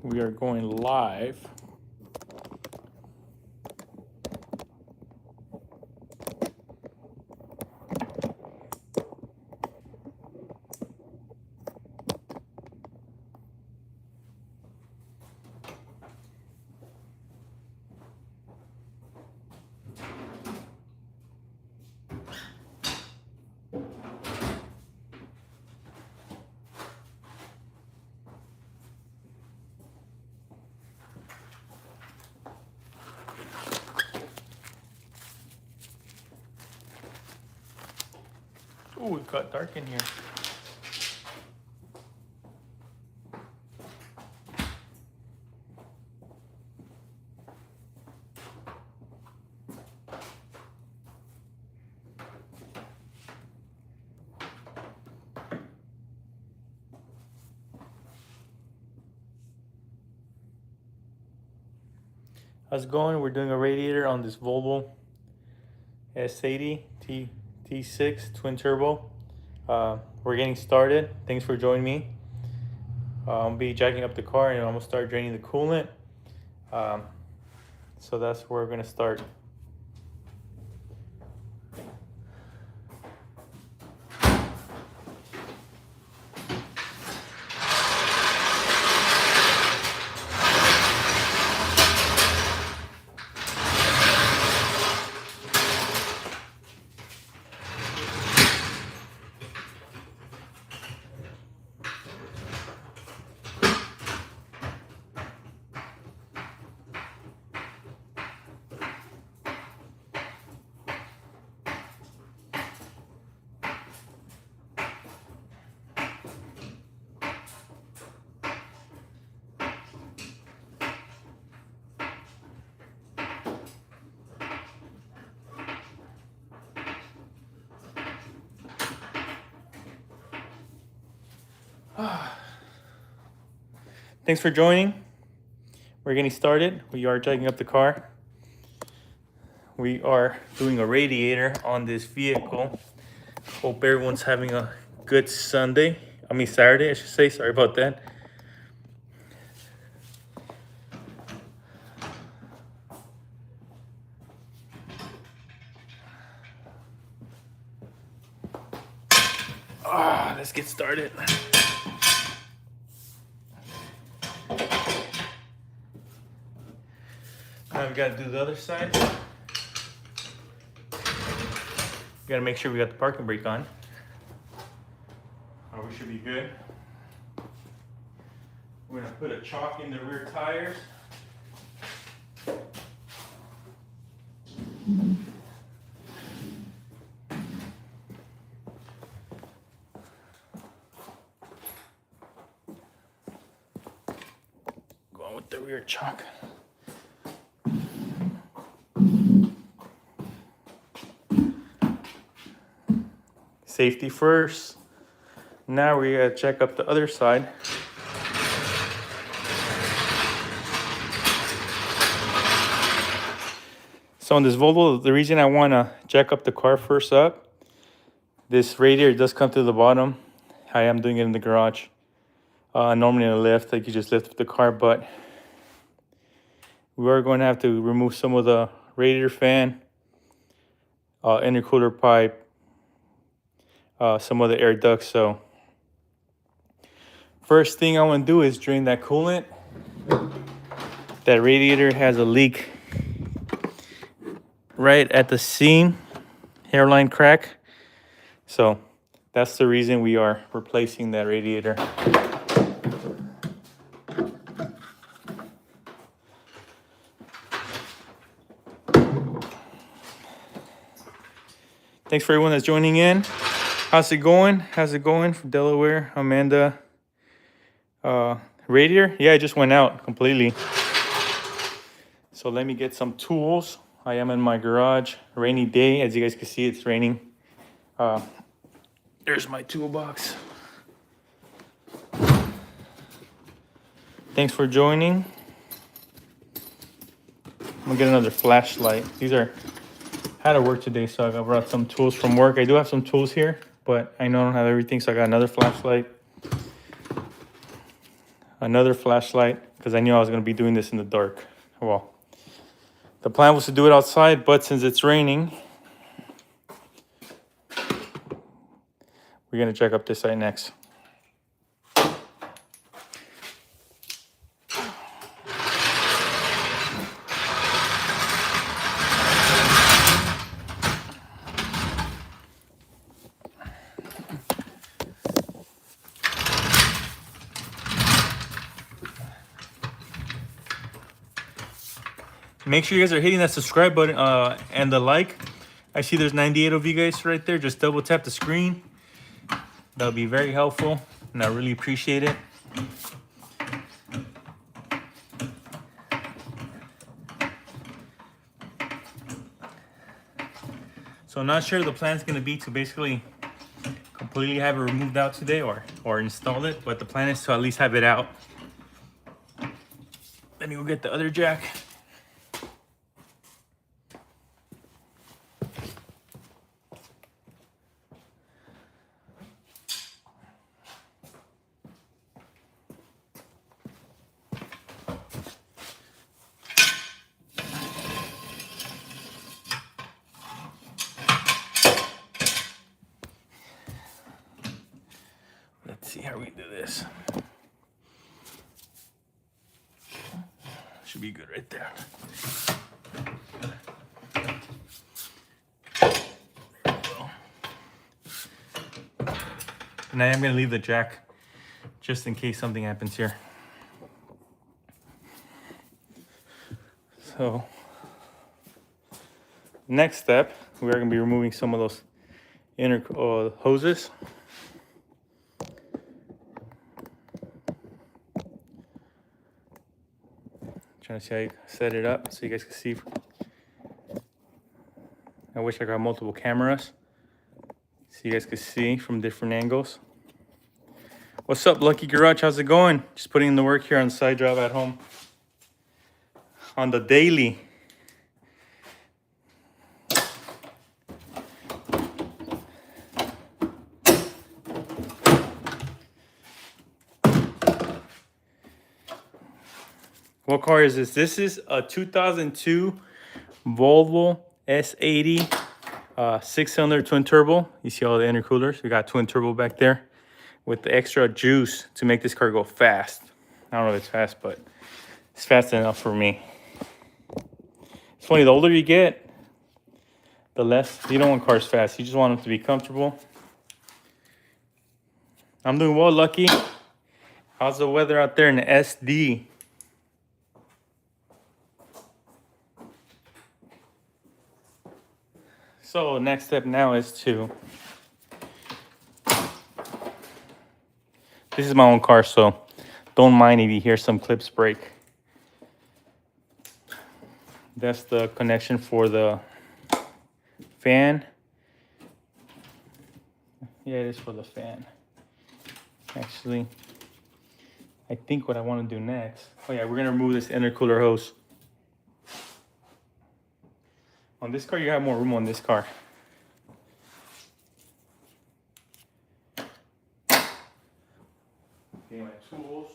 We are going live. Oh, it got dark in here. How's it going? We're doing a radiator on this Volvo S80 T6 twin turbo. We're getting started. Thanks for joining me. I'll be jacking up the car and I'm gonna start draining the coolant. So that's where we're gonna start. Thanks for joining. We're getting started. We are jacking up the car. We are doing a radiator on this vehicle. Hope everyone's having a good Saturday, I should say. Sorry about that. Let's get started. Now we gotta do the other side. We gotta make sure we got the parking brake on. We should be good. We're gonna put a chalk in the rear tires. Going with the rear chalk. Safety first. Now we gotta check up the other side. So on this Volvo, the reason I wanna jack up the car first up, this radiator does come to the bottom. I am doing it in the garage. Normally in a lift, like you just lift the car, but we are going to have to remove some of the radiator fan, intercooler pipe, some of the air ducts. So first thing I want to do is drain that coolant. That radiator has a leak right at the seam, hairline crack. So that's the reason we are replacing that radiator. Thanks for everyone that's joining in. How's it going? How's it going from Delaware? Amanda. Radiator? Yeah, it just went out completely. So let me get some tools. I am in my garage. Rainy day. As you guys can see, it's raining. There's my toolbox. Thanks for joining. I'm gonna get another flashlight. These are, I had to work today, so I brought some tools from work. I do have some tools here, but I know I don't have everything, so I got another flashlight. because I knew I was going to be doing this in the dark. Well, the plan was to do it outside, but since it's raining, we're going to check up this side next. Make sure you guys are hitting that subscribe button and the like. I see there's 98 of you guys right there. Just double tap the screen. That'll be very helpful, and I really appreciate it. So I'm not sure the plan's gonna be to basically completely have it removed out today or install it, but the plan is to at least have it out. Let me go get the other jack. Let's see how we do this. Should be good right there. There we go. And I am going to leave the jack just in case something happens here. So, next step, we're going to be removing some of those inner hoses. Trying to see how you set it up so you guys can see. I wish I got multiple cameras so you guys could see from different angles. What's up, Lucky Garage? How's it going? Just putting in the work here on the side job at home. On the daily. What car is this? This is a 2002 Volvo S80 6-cylinder twin turbo. You see all the intercoolers. We got twin turbo back there with the extra juice to make this car go fast. I don't know if it's fast, but it's fast enough for me. It's funny, the older you get, the less. You don't want cars fast. You just want them to be comfortable. I'm doing well, Lucky. How's the weather out there in the SD? So next step now is to, this is my own car, so don't mind if you hear some clips break. That's the connection for the fan. Yeah, it is for the fan. Actually, I think what I want to do next, oh yeah, we're gonna remove this intercooler hose. On this car, you have more room on this car. Okay, my tools.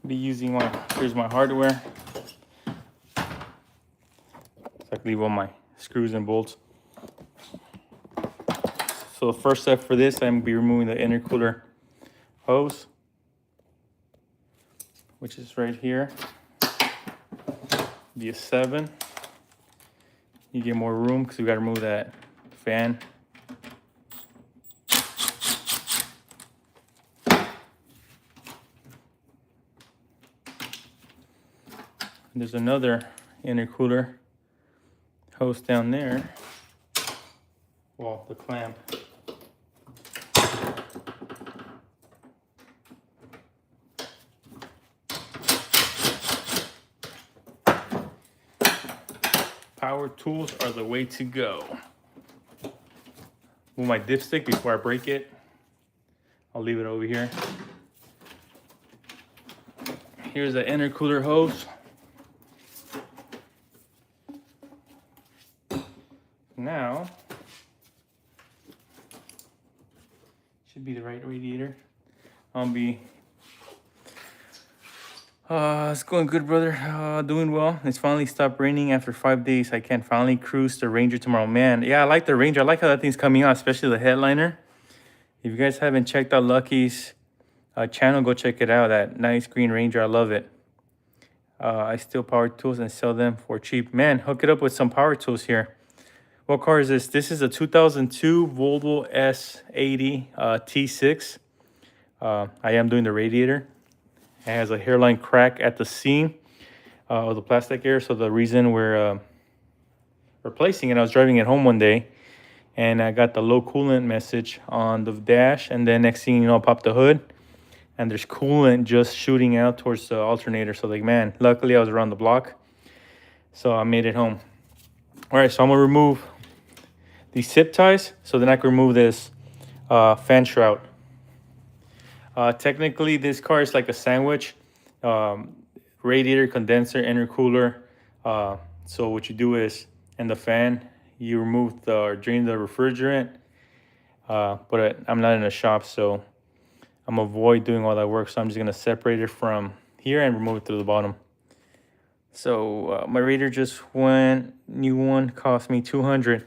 Be using here's my hardware. So I can leave all my screws and bolts. So the first step for this, I'm gonna be removing the intercooler hose, which is right here. Be a 7. You get more room because we gotta remove that fan. There's another intercooler hose down there. Well, the clamp. Power tools are the way to go. Move my dipstick before I break it. I'll leave it over here. Here's the intercooler hose. Now, should be the right radiator. It's going good, brother. Doing well. It's finally stopped raining after 5 days. I can finally cruise the Ranger tomorrow. Man, yeah, I like the Ranger. I like how that thing's coming out, especially the headliner. If you guys haven't checked out Lucky's channel, go check it out. That nice green Ranger, I love it. I steal power tools and sell them for cheap. Man, hook it up with some power tools here. What car is this? This is a 2002 Volvo S80 T6. I am doing the radiator. It has a hairline crack at the seam of the plastic area. So the reason we're replacing it, I was driving it home one day and I got the low coolant message on the dash. And then next thing you know, I popped the hood and there's coolant just shooting out towards the alternator. So like, man, luckily I was around the block. So I made it home. All right, so I'm gonna remove these zip ties so then I can remove this fan shroud. Technically, this car is like a sandwich. Radiator, condenser, intercooler. So what you do is, in the fan, you remove or drain the refrigerant. But I'm not in a shop, so I'm gonna avoid doing all that work. So I'm just gonna separate it from here and remove it to the bottom. So my radiator just went, new one, cost me $200.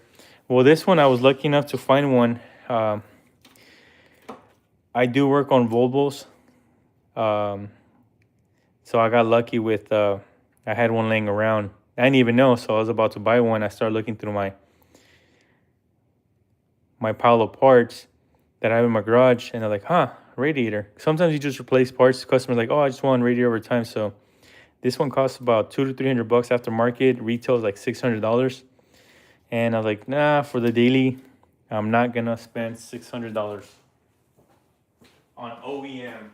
Well, this one, I was lucky enough to find one. I do work on Volvos. So I got lucky with, I had one laying around. I didn't even know, so I was about to buy one. I started looking through my pile of parts that I have in my garage, and I'm like, radiator. Sometimes you just replace parts. Customers like, oh, I just want a radiator over time. So this one costs about $200 to $300 aftermarket. Retail is like $600. And I was like, nah, for the daily, I'm not gonna spend $600 on OEM.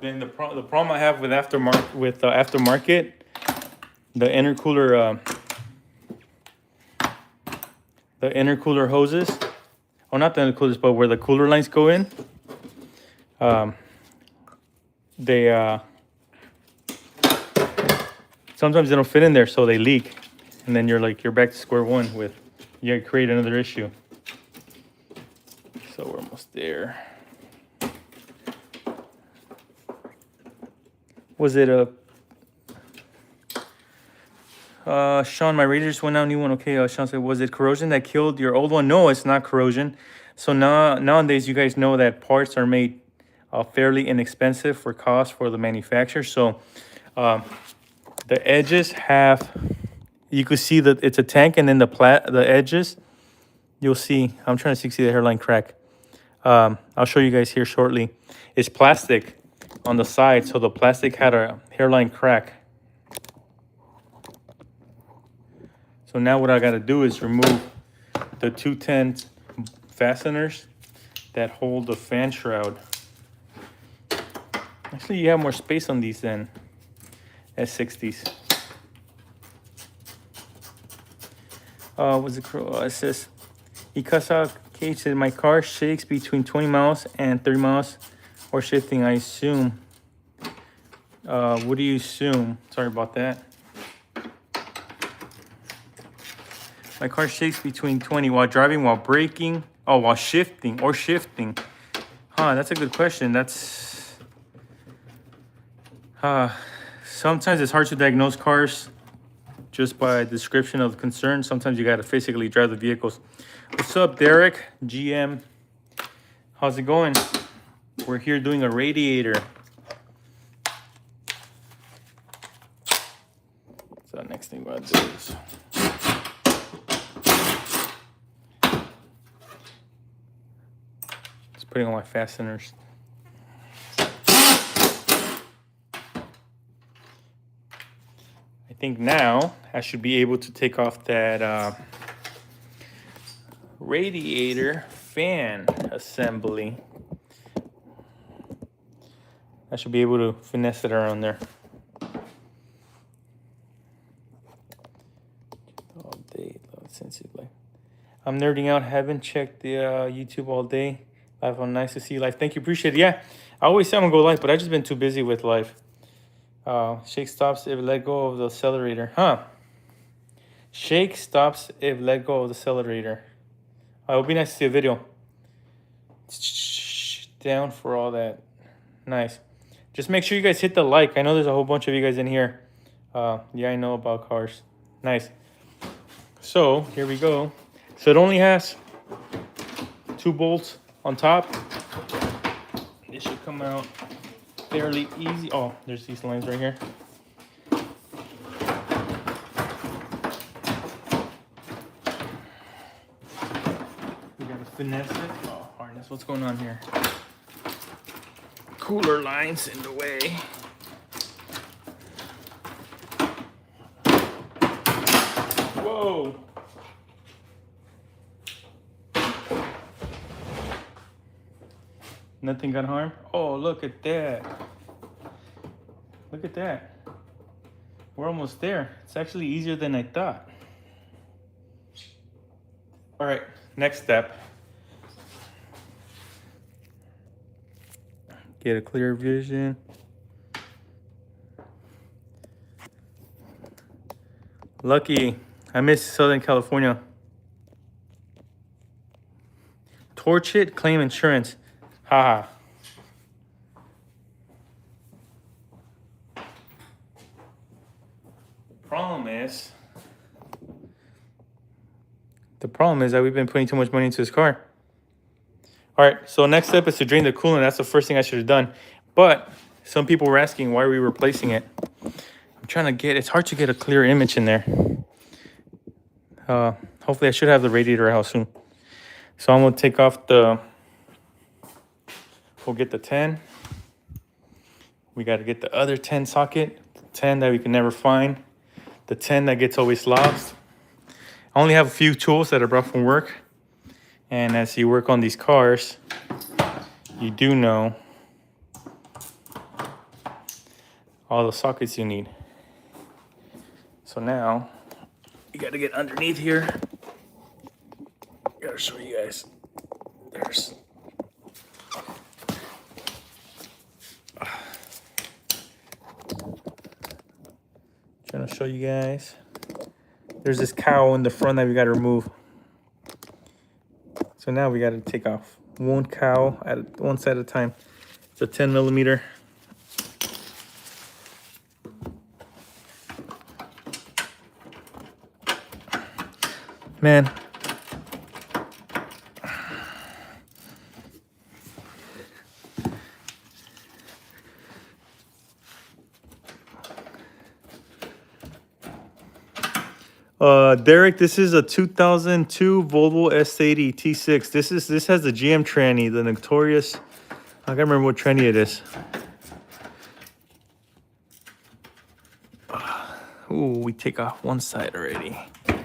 Then the problem I have with aftermarket, the intercooler hoses. Oh, not the intercoolers, but where the cooler lines go in. Sometimes they don't fit in there, so they leak, and then you're back to square one with, you create another issue. So we're almost there. Was it Sean, my radiator just went out, new one. Okay, Sean said, was it corrosion that killed your old one? No, it's not corrosion. So nowadays, you guys know that parts are made fairly inexpensive for cost for the manufacturer. So the edges have, you could see that it's a tank, and then the edges, you'll see, I'm trying to see the hairline crack. I'll show you guys here shortly. It's plastic on the side, so the plastic had a hairline crack. So now what I got to do is remove the 210 fasteners that hold the fan shroud. Actually, you have more space on these than S60s. It says, Ikasa Cage said, my car shakes between 20 miles and 30 miles or shifting, I assume. What do you assume? Sorry about that. My car shakes between 20 while driving, while braking, while shifting or shifting. That's a good question. That's sometimes it's hard to diagnose cars just by description of concern. Sometimes you got to physically drive the vehicles. What's up, Derek? GM. How's it going? We're here doing a radiator. next thing we're gonna do is just putting on my fasteners. I think now I should be able to take off that radiator fan assembly. I should be able to finesse it around there. All day, sensitive. I'm nerding out. Haven't checked the YouTube all day. Live on, nice to see you live. Thank you, appreciate it. Yeah, I always say I'm gonna go live, but I've just been too busy with life. Shake stops if let go of the accelerator. Huh? Shake stops if let go of the accelerator. It would be nice to see a video. Down for all that. Nice. Just make sure you guys hit the like. I know there's a whole bunch of you guys in here. Yeah, I know about cars. Nice. So here we go. So it only has 2 bolts on top. This should come out fairly easy. Oh, there's these lines right here. We gotta finesse it. Oh, harness. What's going on here? Cooler lines in the way. Whoa. Nothing got harmed? Oh, look at that. Look at that. We're almost there. It's actually easier than I thought. All right, next step. Get a clear vision. Lucky, I miss Southern California. Torch it, claim insurance. Haha. The problem is that we've been putting too much money into this car. All right, so next step is to drain the coolant. That's the first thing I should have done. But some people were asking why are we replacing it. I'm trying to get, it's hard to get a clear image in there. Hopefully I should have the radiator out soon. So I'm gonna take off the, we'll get the 10. We gotta get the other 10 socket, the 10 that we can never find, the 10 that gets always lost. I only have a few tools that I brought from work. And as you work on these cars, you do know all the sockets you need. So now, you gotta get underneath here. Gotta show you guys. There's trying to show you guys. There's this cowl in the front that we gotta remove. So now we gotta take off one cowl at one side at a time. It's a 10 millimeter. Man. Derek, this is a 2002 Volvo S80 T6. This has the GM tranny, the notorious. I can't remember what tranny it is. Ooh, we take off one side already. I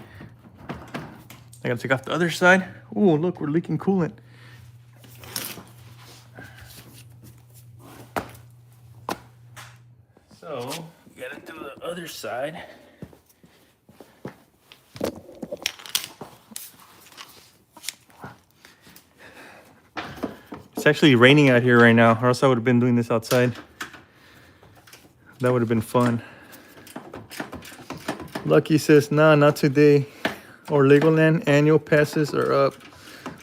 gotta take off the other side. Ooh, look, we're leaking coolant. So we gotta do the other side. It's actually raining out here right now, or else I would have been doing this outside. That would have been fun. Lucky says, nah, not today. Our Legoland annual passes are up.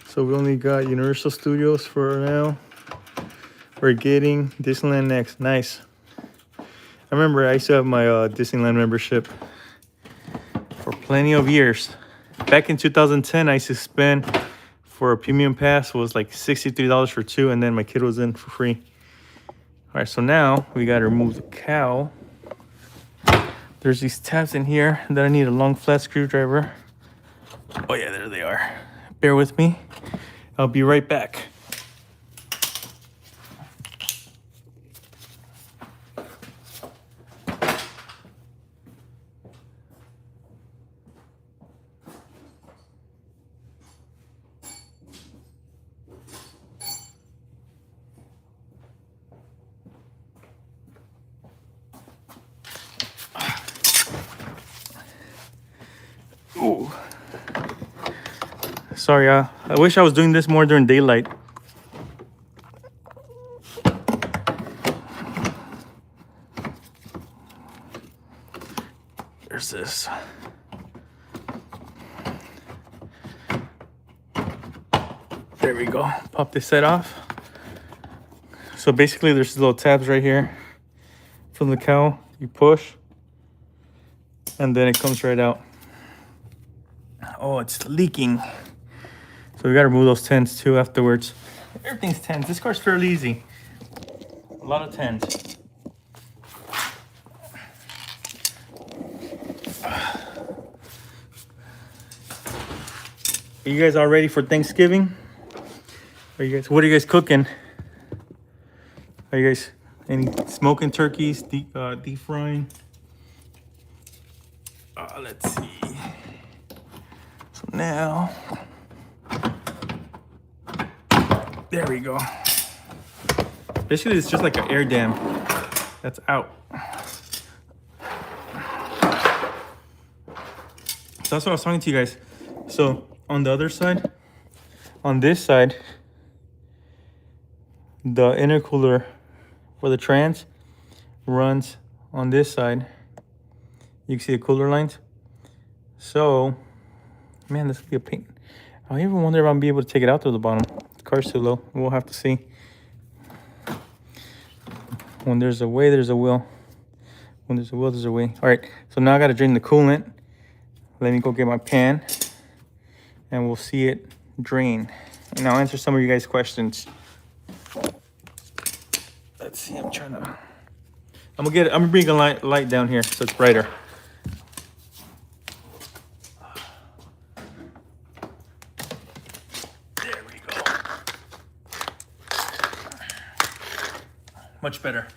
So we only got Universal Studios for now. We're getting Disneyland next. Nice. I remember I used to have my Disneyland membership for plenty of years. Back in 2010, I used to spend for a premium pass was like $63 for 2, and then my kid was in for free. All right, so now we got to remove the cowl. There's these tabs in here that I need a long flat screwdriver. Oh yeah, there they are. Bear with me. I'll be right back. Ooh. Sorry, I wish I was doing this more during daylight. There's this. There we go. Pop this set off. So basically there's little tabs right here from the cowl. You push and then it comes right out. Oh, it's leaking. So we gotta remove those tens too afterwards. Everything's tens. This car's fairly easy. A lot of tens. Are you guys all ready for Thanksgiving? What are you guys cooking? Are you guys any smoking turkeys, deep frying? Let's see. So now, there we go. Basically, it's just like an air dam that's out. So that's what I was talking to you guys. So on the other side, on this side, the intercooler for the trans runs on this side. You can see the cooler lines. So, man, this will be a pain. I even wonder if I'm gonna be able to take it out to the bottom. The car's too low. We'll have to see. When there's a way, there's a will. When there's a will, there's a way. All right, so now I gotta drain the coolant. Let me go get my pan and we'll see it drain. And I'll answer some of you guys' questions. Let's see, I'm gonna bring a light down here so it's brighter. There we go. Much better.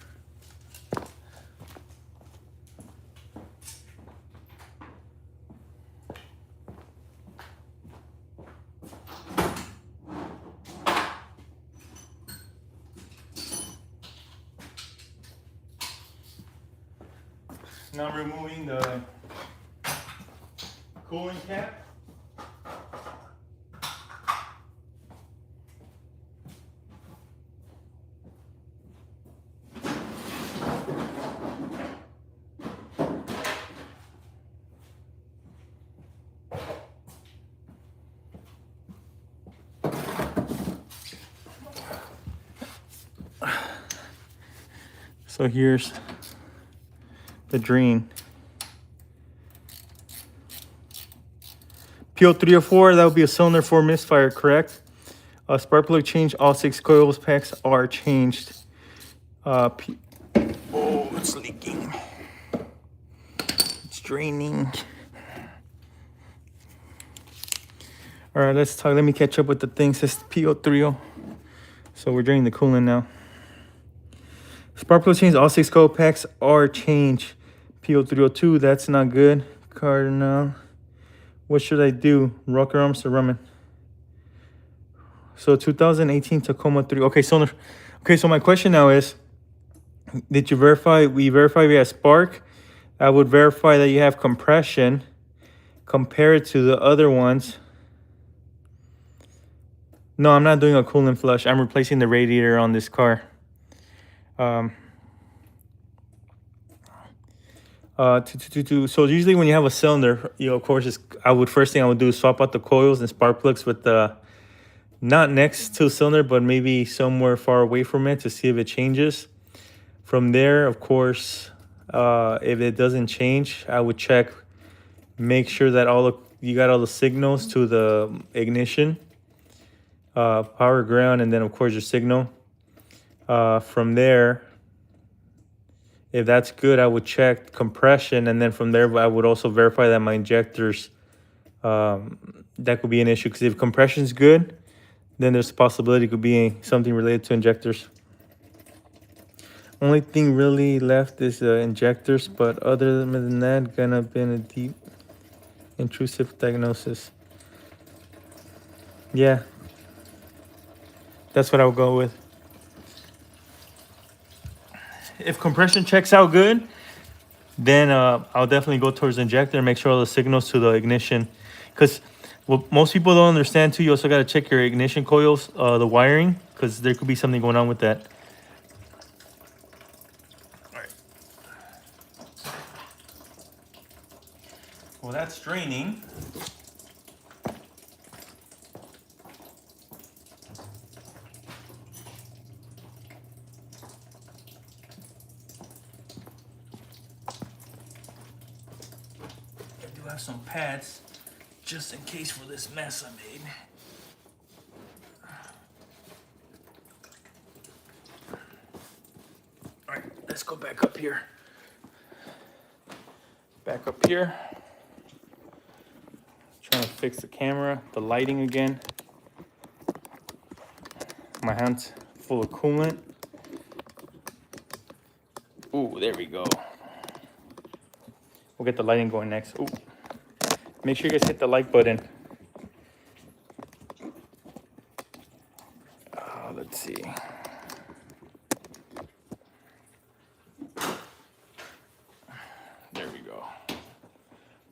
Now I'm removing the cooling cap. So here's the drain. PO304, that would be a cylinder 4 misfire, correct? Spark plug change, all 6 coils packs are changed. Oh, it's leaking. It's draining. All right, let's talk. Let me catch up with the thing. It says PO30. So we're draining the coolant now. Spark plug change, all 6 coil packs are changed. PO302, that's not good. Cardinal. What should I do? Rocker arms or Ramen? So 2018 Tacoma 3. Okay, so my question now is, did you verify? We verified we have spark. I would verify that you have compression. Compare it to the other ones. No, I'm not doing a coolant flush. I'm replacing the radiator on this car. So usually when you have a cylinder, of course, first thing I would do is swap out the coils and spark plugs with the, not next to the cylinder, but maybe somewhere far away from it to see if it changes. From there, of course, if it doesn't change, I would check, make sure that you got all the signals to the ignition, power, ground, and then of course your signal. From there, If that's good, I would check compression, and then from there, I would also verify that my injectors, that could be an issue. Because if compression is good, then there's a possibility it could be something related to injectors. Only thing really left is injectors, but other than that, gonna been a deep, intrusive diagnosis. Yeah, that's what I would go with. If compression checks out good, then I'll definitely go towards the injector and make sure all the signals to the ignition. Because what most people don't understand too, you also got to check your ignition coils, the wiring, because there could be something going on with that. All right. Well, that's draining. I do have some pads just in case for this mess I made. All right, let's go back up here. Back up here. Trying to fix the camera, the lighting again. My hand's full of coolant. Ooh, there we go. We'll get the lighting going next. Ooh. Make sure you guys hit the like button. Let's see. There we go.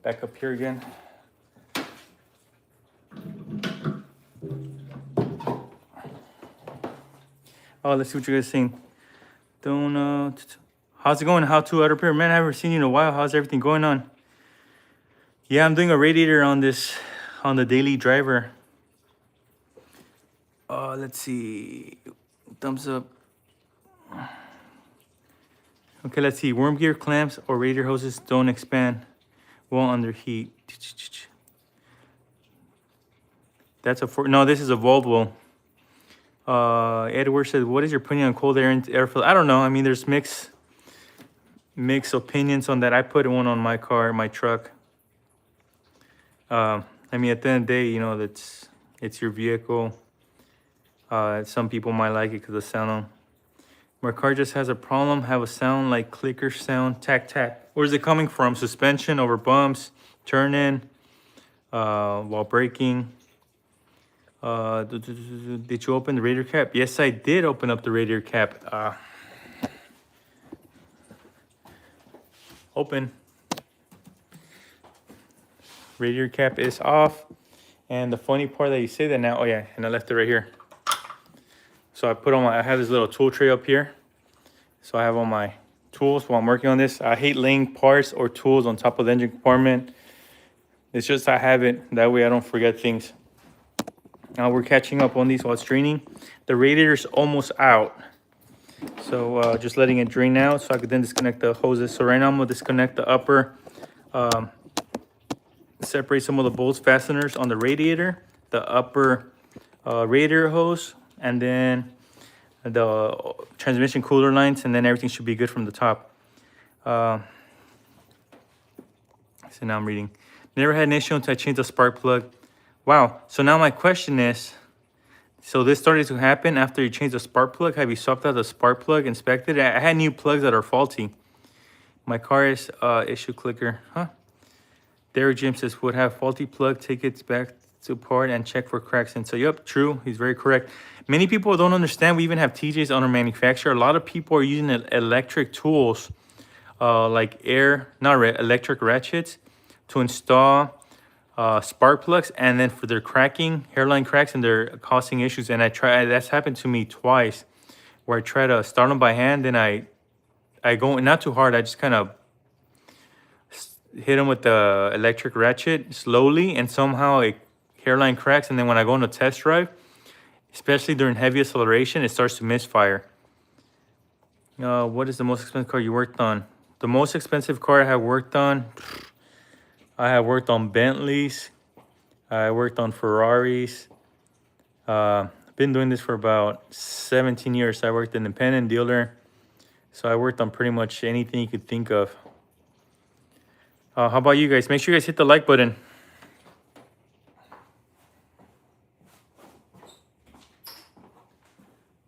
Back up here again. Oh, let's see what you guys think. How's it going? How to out repair? Man, I haven't seen you in a while. How's everything going on? Yeah, I'm doing a radiator on the daily driver. Let's see. Thumbs up. Okay, let's see. Worm gear clamps or radiator hoses don't expand. Won't underheat. That's no, this is a Volvo. Edward says, what is your opinion on cold air and airflow? I don't know. I mean, there's mixed opinions on that. I put one on my car, my truck. I mean, at the end of the day, you know, it's your vehicle. Some people might like it because of the sound on. My car just has a problem, have a sound like clicker sound, tack, tack. Where's it coming from? Suspension over bumps, turn in, while braking. Did you open the radiator cap? Yes, I did open up the radiator cap. Open. Radiator cap is off. And the funny part that you say that now, oh yeah, and I left it right here. So I have this little tool tray up here. So I have all my tools while I'm working on this. I hate laying parts or tools on top of the engine compartment. It's just I have it. That way I don't forget things. Now we're catching up on these while it's draining. The radiator's almost out. So just letting it drain out so I could then disconnect the hoses. So right now I'm gonna disconnect the upper, separate some of the bolts fasteners on the radiator, the upper radiator hose, and then the transmission cooler lines, and then everything should be good from the top. So now I'm reading. Never had an issue until I changed the spark plug. Wow. So now my question is, so this started to happen after you changed the spark plug. Have you swapped out the spark plug, inspected it? I had new plugs that are faulty. My car is issue clicker. Huh? Derek Jim says, would have faulty plug, take it back to part and check for cracks. And so, yep, true. He's very correct. Many people don't understand. We even have TJs on our manufacturer. A lot of people are using electric tools, like electric ratchets to install spark plugs, and then for their cracking, hairline cracks, and they're causing issues. And that's happened to me twice, where I try to start them by hand, and I go not too hard. I just kind of hit them with the electric ratchet slowly, and somehow a hairline cracks. And then when I go on a test drive, especially during heavy acceleration, it starts to misfire. What is the most expensive car you worked on? The most expensive car I have worked on, I have worked on Bentleys. I worked on Ferraris. I've been doing this for about 17 years. I worked independent dealer. So I worked on pretty much anything you could think of. How about you guys? Make sure you guys hit the like button.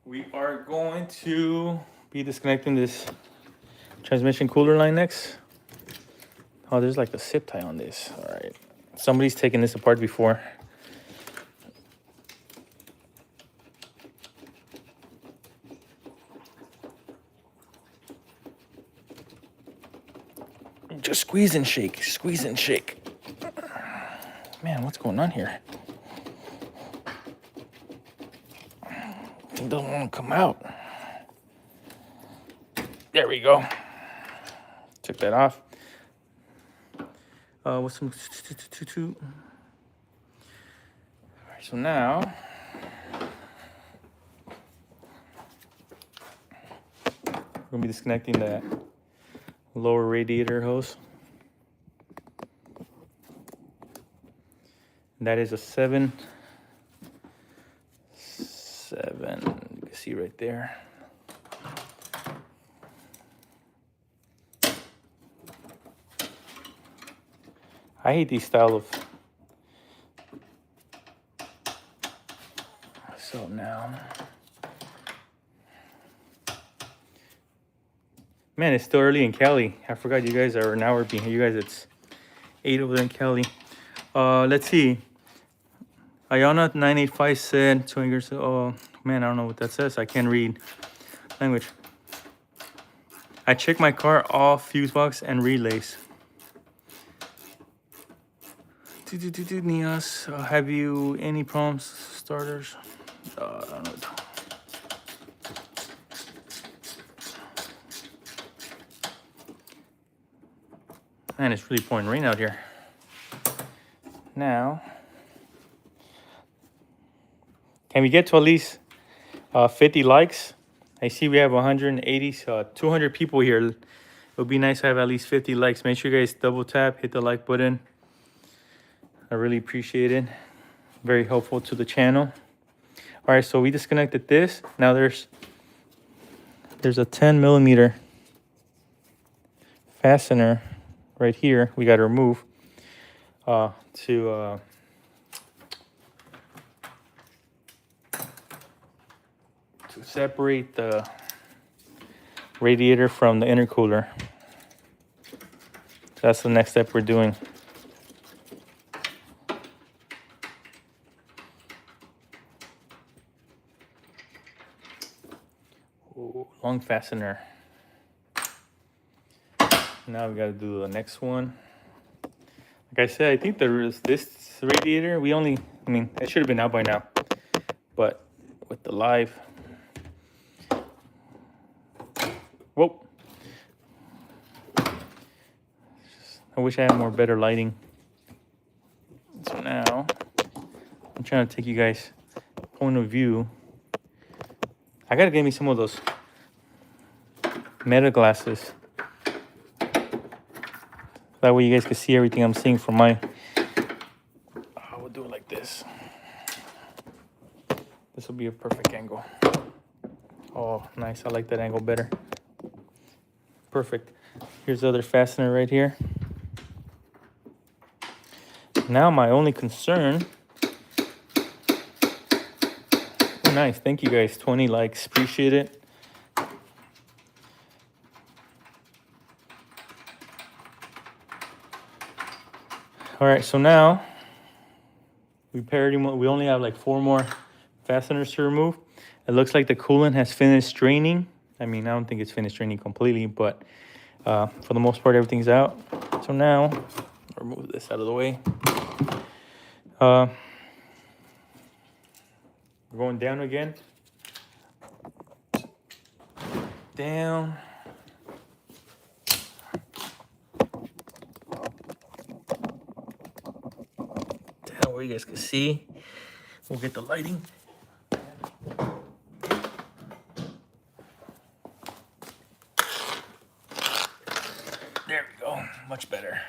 We are going to be disconnecting this transmission cooler line next. Oh, there's like a zip tie on this. All right. Somebody's taken this apart before. Just squeeze and shake, squeeze and shake. Man, what's going on here? It doesn't want to come out. There we go. Took that off. What's some? All right, so now we're gonna be disconnecting that lower radiator hose. And that is a 7. You can see right there. I hate these style of. So now, man, it's still early in Cali. I forgot you guys are an hour behind. You guys, it's 8 over there in Cali. Let's see. Ayana 985 said 2 years. Oh man, I don't know what that says. I can't read language. I checked my car, all fuse box and relays. Nias, have you any problems starters? I don't know. Man, it's really pouring rain out here. Now, can we get to at least 50 likes? I see we have 180, so 200 people here. It would be nice to have at least 50 likes. Make sure you guys double tap, hit the like button. I really appreciate it. Very helpful to the channel. All right, so we disconnected this. Now there's a 10mm fastener right here. We got to remove to separate the radiator from the intercooler. So that's the next step we're doing. Ooh, long fastener. Now we got to do the next one. Like I said, I think there is this radiator. I mean, it should have been out by now, but with the live. Whoa. I wish I had more better lighting. So now I'm trying to take you guys point of view. I gotta get me some of those meta glasses. That way you guys can see everything I'm seeing from my. We'll do it like this. This will be a perfect angle. Oh, nice. I like that angle better. Perfect. Here's the other fastener right here. Now my only concern. Oh, nice. Thank you guys. 20 likes. Appreciate it. All right, so now we only have like 4 more fasteners to remove. It looks like the coolant has finished draining. I mean, I don't think it's finished draining completely, but for the most part, everything's out. So now, remove this out of the way. We're going down again. Down. Down where you guys can see. We'll get the lighting. There we go. Much better.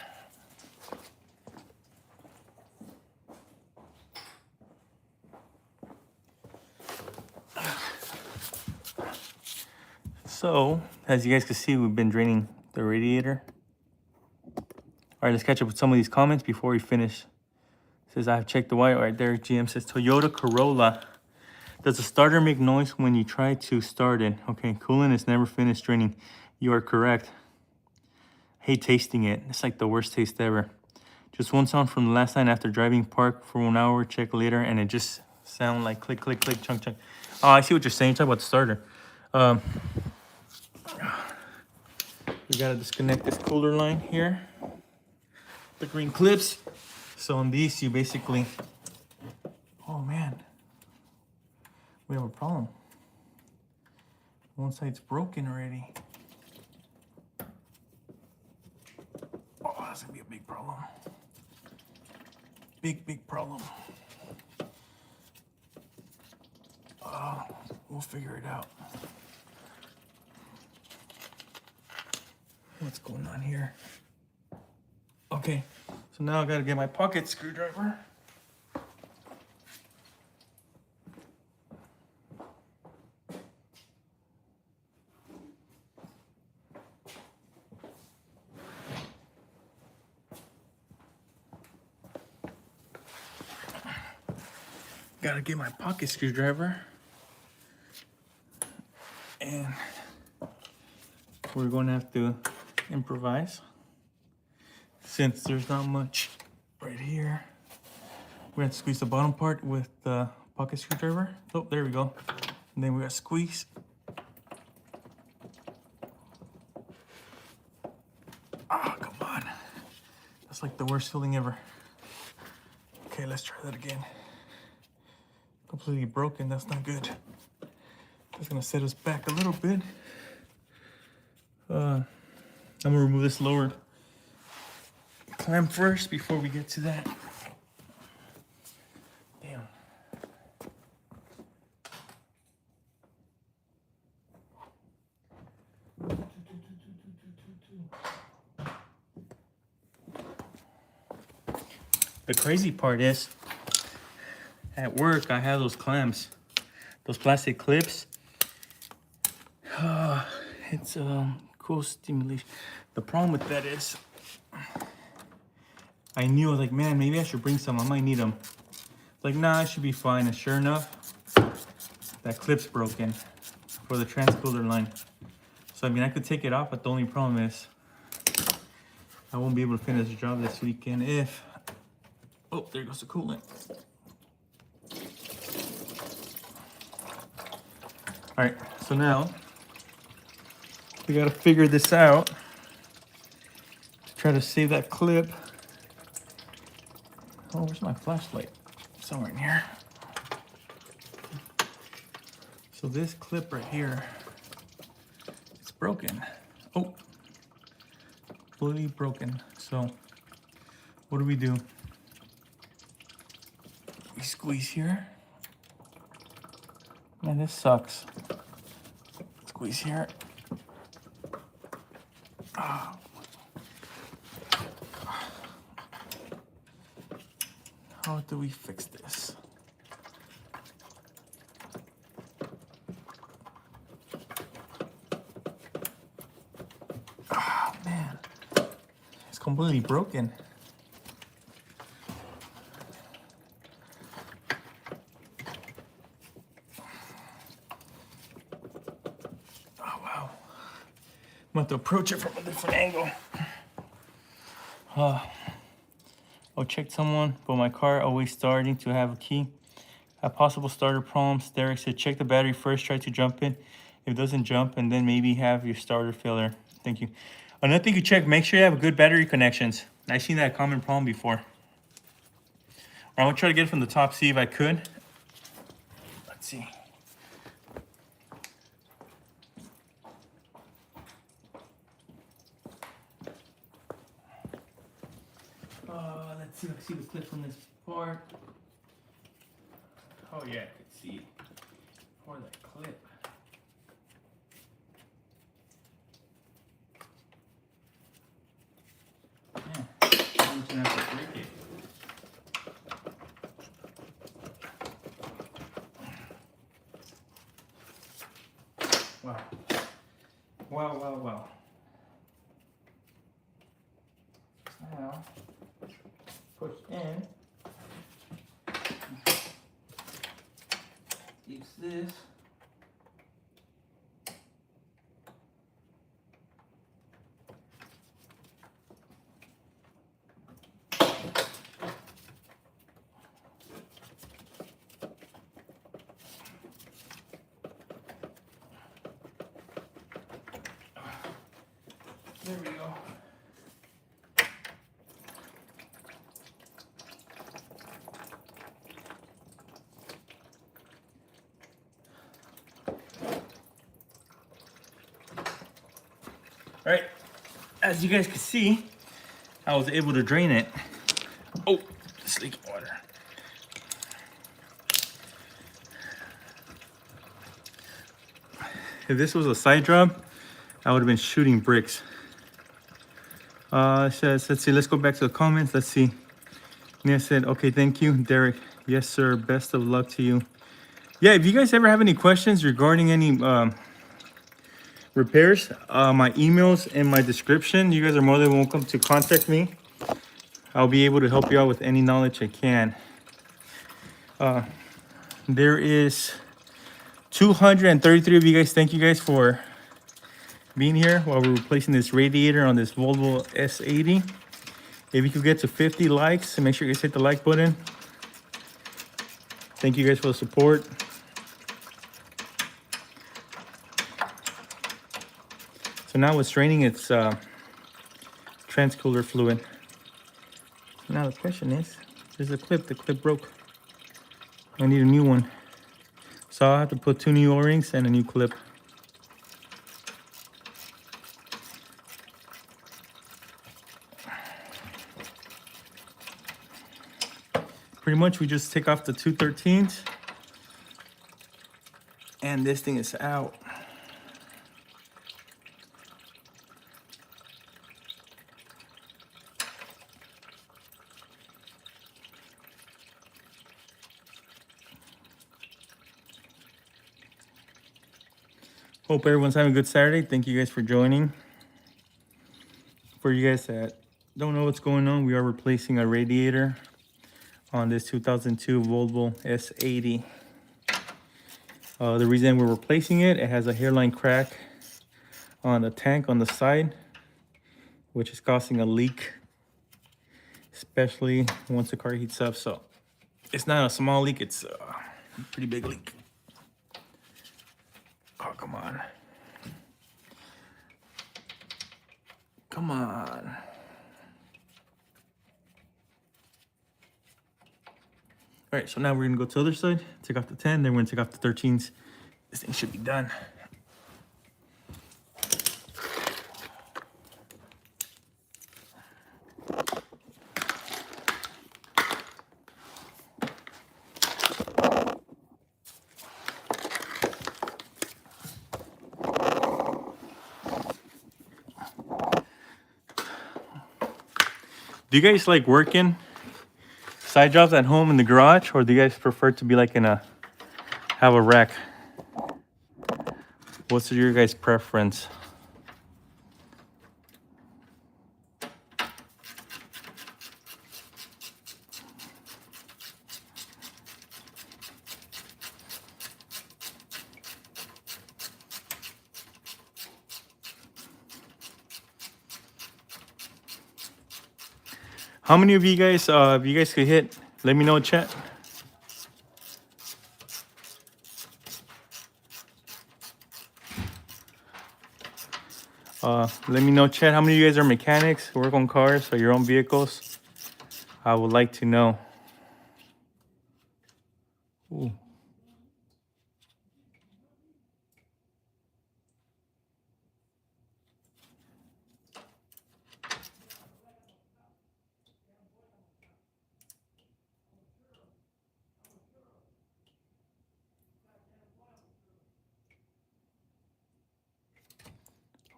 So, as you guys can see, we've been draining the radiator. All right, let's catch up with some of these comments before we finish. It says, I've checked the white. All right, there, GM says, Toyota Corolla. Does the starter make noise when you try to start it? Okay, coolant is never finished draining. You are correct. I hate tasting it. It's like the worst taste ever. Just one sound from the last night after driving park for 1 hour, check later, and it just sound like click, click, click, chunk, chunk. Oh, I see what you're saying. Talk about the starter. We gotta disconnect this cooler line here. The green clips. So on these, you basically, oh man, we have a problem. One side's broken already. Oh, that's gonna be a big problem. Big problem. We'll figure it out. What's going on here? Okay, so now I gotta get my pocket screwdriver. Gotta get my pocket screwdriver. And we're going to have to improvise since there's not much right here. We have to squeeze the bottom part with the pocket screwdriver. Oh, there we go. And then we got to squeeze. Ah, come on. That's like the worst feeling ever. Okay, let's try that again. Completely broken, that's not good. That's gonna set us back a little bit. I'm gonna remove this lower clamp first before we get to that. Damn. The crazy part is, at work, I have those clamps, those plastic clips. It's cool stimulation. The problem with that is, I knew, I was like, man, maybe I should bring some. I might need them. Like, nah, I should be fine. And sure enough, that clip's broken for the transcooler line. So, I mean, I could take it off, but the only problem is I won't be able to finish the job this weekend if... Oh, there goes the coolant. All right, so now we gotta figure this out to try to save that clip. Oh, where's my flashlight? Somewhere in here. So this clip right here, it's broken. Oh, completely broken. So what do? We squeeze here. Man, this sucks. Squeeze here. Oh. How do we fix this? Oh, man. It's completely broken. I'm going to have to approach it from a different angle. I'll check someone, but my car always starting to have a key. Have possible starter problems. Derek said, check the battery first, try to jump in. If it doesn't jump, and then maybe have your starter failure. Thank you. Another thing you check, make sure you have good battery connections. I've seen that common problem before. I'm going to try to get it from the top, see if I could. Let's see. Let's see the clip from this part. Oh yeah, I could see it. Or that clip. Yeah, I'm just gonna have to break it. Wow. Well. Now, push in. Use this. There we go. All right, as you guys can see, I was able to drain it. Oh, it's leaking water. If this was a side job, I would have been shooting bricks. It says, let's see, let's go back to the comments. Let's see. Nia said, okay, thank you. Derek, yes, sir. Best of luck to you. Yeah, if you guys ever have any questions regarding any repairs, my email's in my description. You guys are more than welcome to contact me. I'll be able to help you out with any knowledge I can. There is 233 of you guys. Thank you guys for being here while we're replacing this radiator on this Volvo S80. If you could get to 50 likes, make sure you guys hit the like button. Thank you guys for the support. So now it's raining, it's transcooler fluid. Now the question is, there's a clip, the clip broke. I need a new one. So I'll have to put 2 new O-rings and a new clip. Pretty much we just take off the 213s and this thing is out. Hope everyone's having a good Saturday. Thank you guys for joining. For you guys that don't know what's going on, we are replacing a radiator on this 2002 Volvo S80. The reason we're replacing it, it has a hairline crack on the tank on the side, which is causing a leak, especially once the car heats up. So it's not a small leak, it's a pretty big leak. Oh, come on. Come on. All right, so now we're gonna go to the other side, take off the 10, then we're gonna take off the 13s. This thing should be done. Do you guys like working side jobs at home in the garage, or do you guys prefer to be like in a, have a rack? What's your guys' preference? How many of you guys, if you guys could hit, let me know in chat. Let me know, chat, how many of you guys are mechanics, work on cars or your own vehicles? I would like to know. Ooh.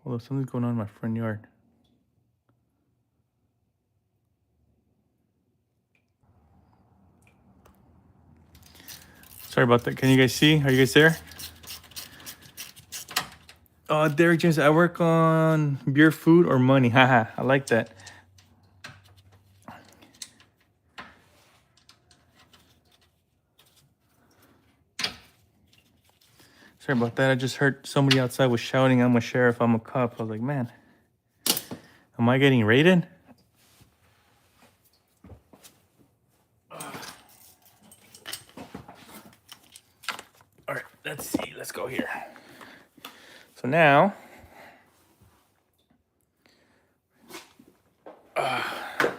Hold on, something's going on in my front yard. Sorry about that. Can you guys see? Are you guys there? Derek James, I work on beer, food, or money. Haha, I like that. Sorry about that. I just heard somebody outside was shouting, I'm a sheriff, I'm a cop. I was like, man, am I getting raided? All right, let's see. Let's go here. So now, sorry,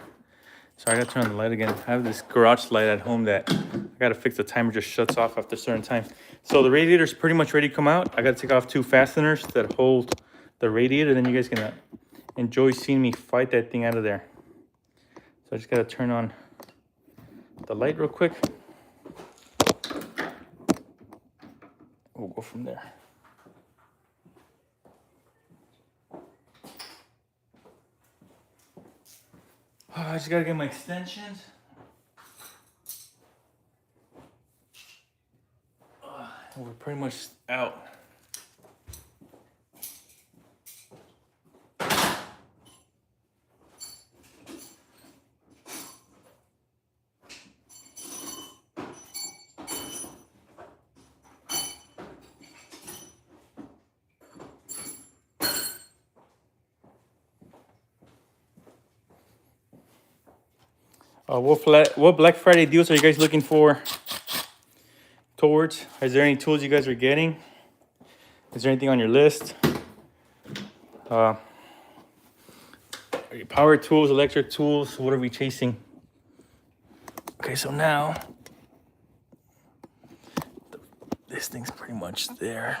I gotta turn on the light again. I have this garage light at home that I gotta fix. The timer just shuts off after a certain time. So the radiator is pretty much ready to come out. I gotta take off 2 fasteners that hold the radiator. Then you guys can enjoy seeing me fight that thing out of there. So I just gotta turn on the light real quick. We'll go from there. I just gotta get my extensions. We're pretty much out. What Black Friday deals are you guys looking for towards? Is there any tools you guys are getting? Is there anything on your list? Are your power tools, electric tools? What are we chasing? Okay, so now this thing's pretty much there.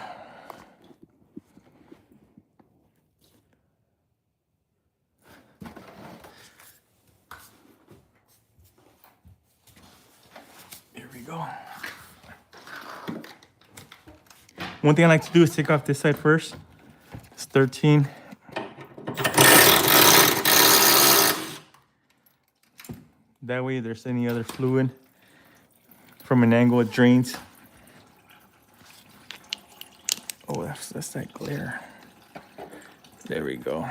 Here we go. One thing I like to do is take off this side first. It's 13. That way, if there's any other fluid from an angle, it drains. Oh, that's that glare. There we go.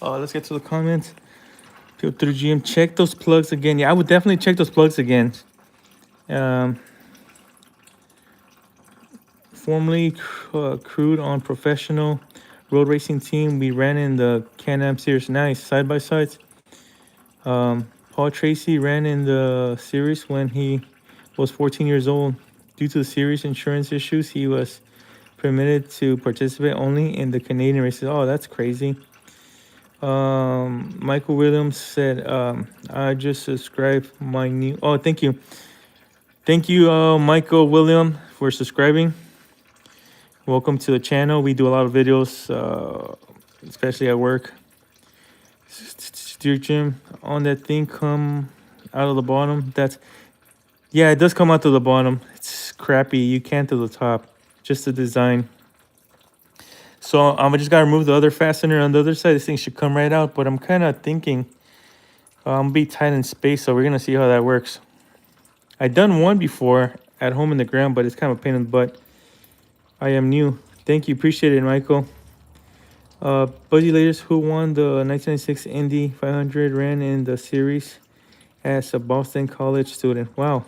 Let's get to the comments. People through GM, check those plugs again. Yeah, I would definitely check those plugs again. Formerly crewed on professional road racing team. We ran in the Can-Am Series. Nice side by sides. Paul Tracy ran in the series when he was 14 years old. Due to the series insurance issues, he was permitted to participate only in the Canadian races. Oh, that's crazy. Michael Williams said, I just subscribed my new... Oh, thank you. Thank you, Michael William, for subscribing. Welcome to the channel. We do a lot of videos, especially at work. Steer Jim, on that thing come out of the bottom. Yeah, it does come out to the bottom. It's crappy. You can't to the top. Just the design. So I just gotta remove the other fastener on the other side. This thing should come right out, but I'm kind of thinking I'm be tight in space, so we're gonna see how that works. I've done one before at home in the ground, but it's kind of a pain in the butt. I am new. Thank you, appreciate it, Michael. Buzzy Laters, who won the 1996 Indy 500, ran in the series as a Boston College student. Wow.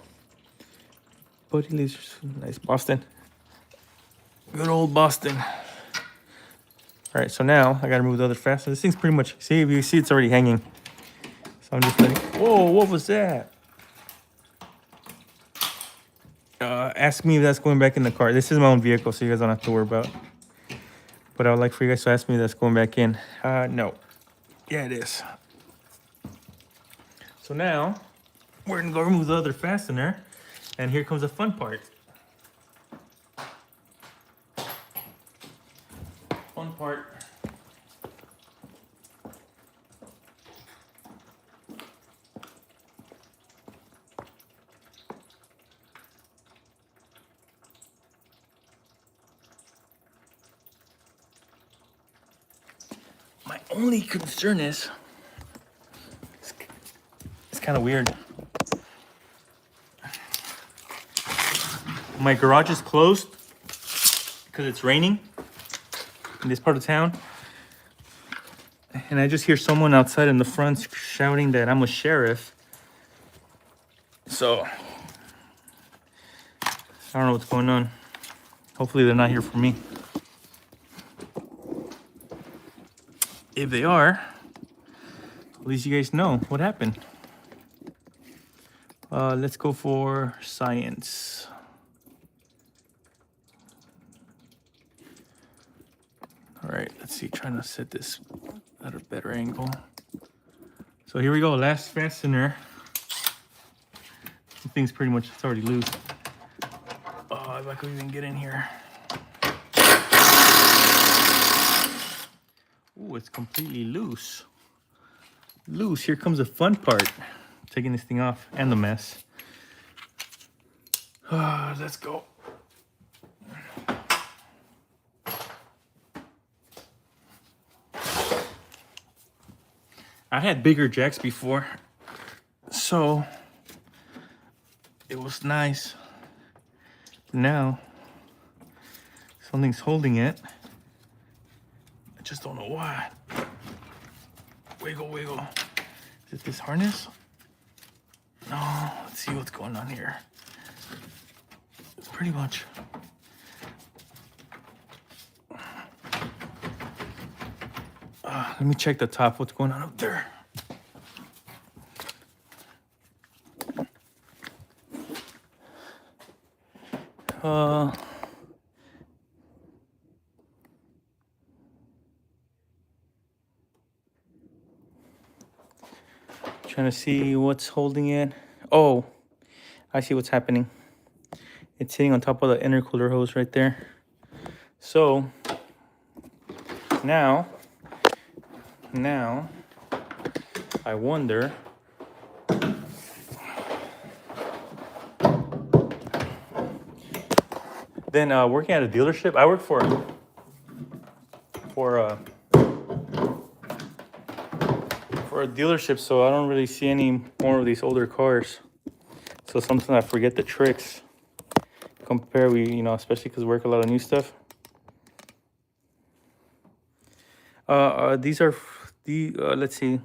Buzzy Laters, nice, Boston. Good old Boston. All right, so now I gotta remove the other fastener. This thing's pretty much, see, if you see, it's already hanging. So I'm just letting, whoa, what was that? Ask me if that's going back in the car. This is my own vehicle, so you guys don't have to worry about. But I would like for you guys to ask me if that's going back in. No. Yeah, it is. So now, we're gonna go remove the other fastener. And here comes the fun part. Fun part. My only concern is, it's kind of weird. My garage is closed because it's raining. in this part of town. And I just hear someone outside in the front shouting that I'm a sheriff. So, I don't know what's going on. Hopefully they're not here for me. If they are, at least you guys know what happened. Let's go for science. All right, let's see, trying to set this at a better angle. So here we go, last fastener. The thing's pretty much, it's already loose. Oh, if I could even get in here. Ooh, it's completely loose. Loose, here comes the fun part. Taking this thing off and the mess. Let's go. I had bigger jacks before, so it was nice. Now, something's holding it. I just don't know why. Wiggle, wiggle. Is it this harness? No, let's see what's going on here. It's pretty much. Let me check the top. What's going on up there? Trying to see what's holding it. Oh, I see what's happening. It's sitting on top of the intercooler hose right there. So now I wonder then working at a dealership. I work for a dealership, so I don't really see any more of these older cars. So sometimes I forget the tricks. Especially because we work a lot of new stuff. These are let's see.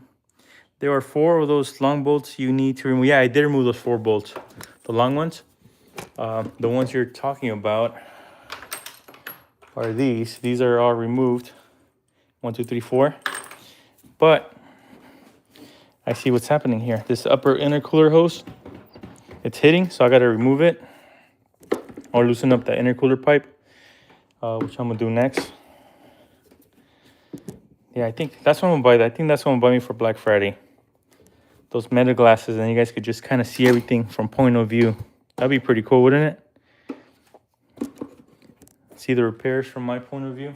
There are 4 of those long bolts you need to remove. Yeah, I did remove those 4 bolts, the long ones. The ones you're talking about are these. These are all removed. 1, 2, 3, 4. But I see what's happening here. This upper intercooler hose, it's hitting, so I got to remove it or loosen up the intercooler pipe, which I'm gonna do next. Yeah, I think that's what I'm gonna buy. I think that's what I'm gonna buy me for Black Friday. Those meta glasses, and you guys could just kind of see everything from point of view. That'd be pretty cool, wouldn't it? See the repairs from my point of view.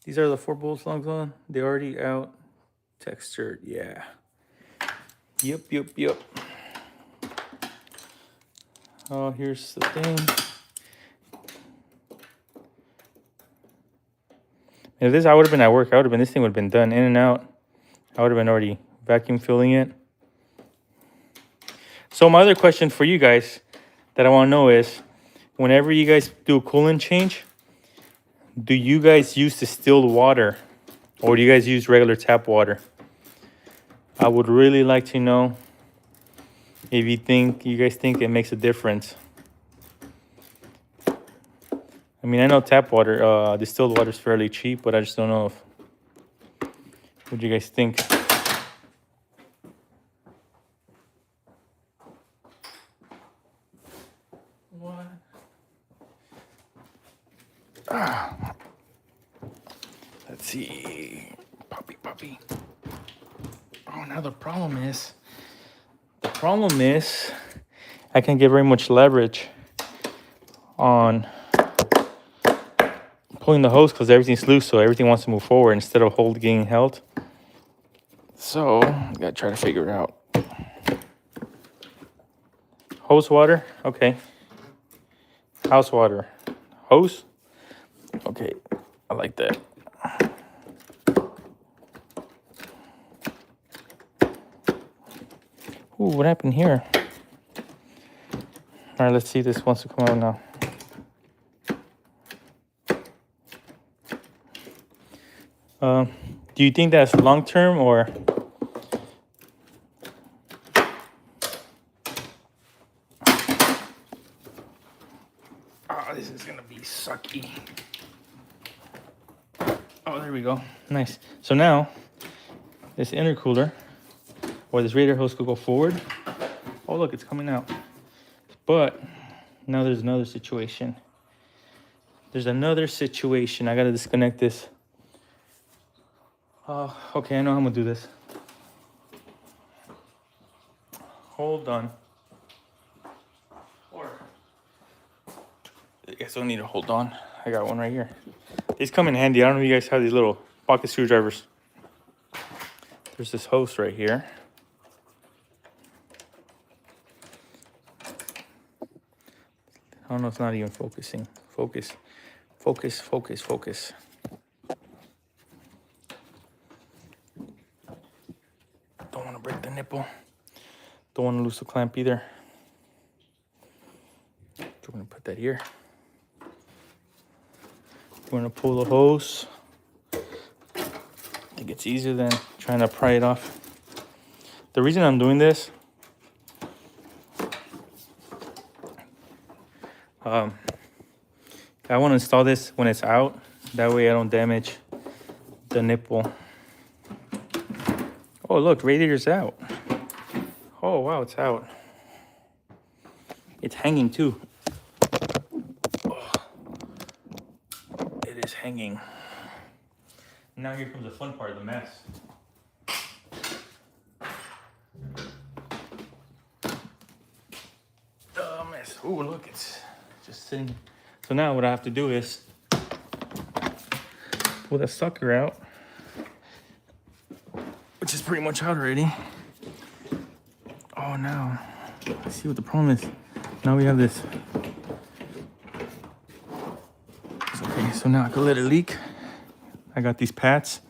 These are the 4 bolts long on. They're already out. Textured, yeah. Yep. Oh, here's the thing. If this, I would have been at work. This thing would have been done in and out. I would have been already vacuum filling it. So my other question for you guys that I want to know is, whenever you guys do a coolant change, do you guys use distilled water or do you guys use regular tap water? I would really like to know if you guys think it makes a difference. I mean, I know tap water, distilled water is fairly cheap, but I just don't know what do you guys think? What? Let's see. Puppy. Oh, now the problem is I can't get very much leverage on pulling the hose because everything's loose, so everything wants to move forward instead of getting held. So I gotta try to figure it out. Hose water, okay. House water, hose, okay. I like that. Ooh, what happened here? All right, let's see if this wants to come out now. Do you think that's long term or? Oh, this is gonna be sucky. Oh, there we go. Nice. So now, this intercooler or this radiator hose could go forward. Oh, look, it's coming out. But now there's another situation. There's another situation. I gotta disconnect this. Okay, I know how I'm gonna do this. Hold on. Or I guess I don't need to hold on. I got one right here. These come in handy. I don't know if you guys have these little pocket screwdrivers. There's this hose right here. I don't know, it's not even focusing. Focus, focus, focus, focus. Don't want to break the nipple. Don't want to lose the clamp either. So we're going to put that here. We're going to pull the hose. I think it's easier than trying to pry it off. The reason I'm doing this, I want to install this when it's out. That way I don't damage the nipple. Oh, look, radiator's out. Oh, wow, it's out. It's hanging too. Oh, it is hanging. Now here comes the fun part of the mess. The mess. Oh, look, it's just sitting. So now what I have to do is pull that sucker out, which is pretty much out already. Oh, now I see what the problem is. Now we have this. Okay, so now I can let it leak. I got these pads.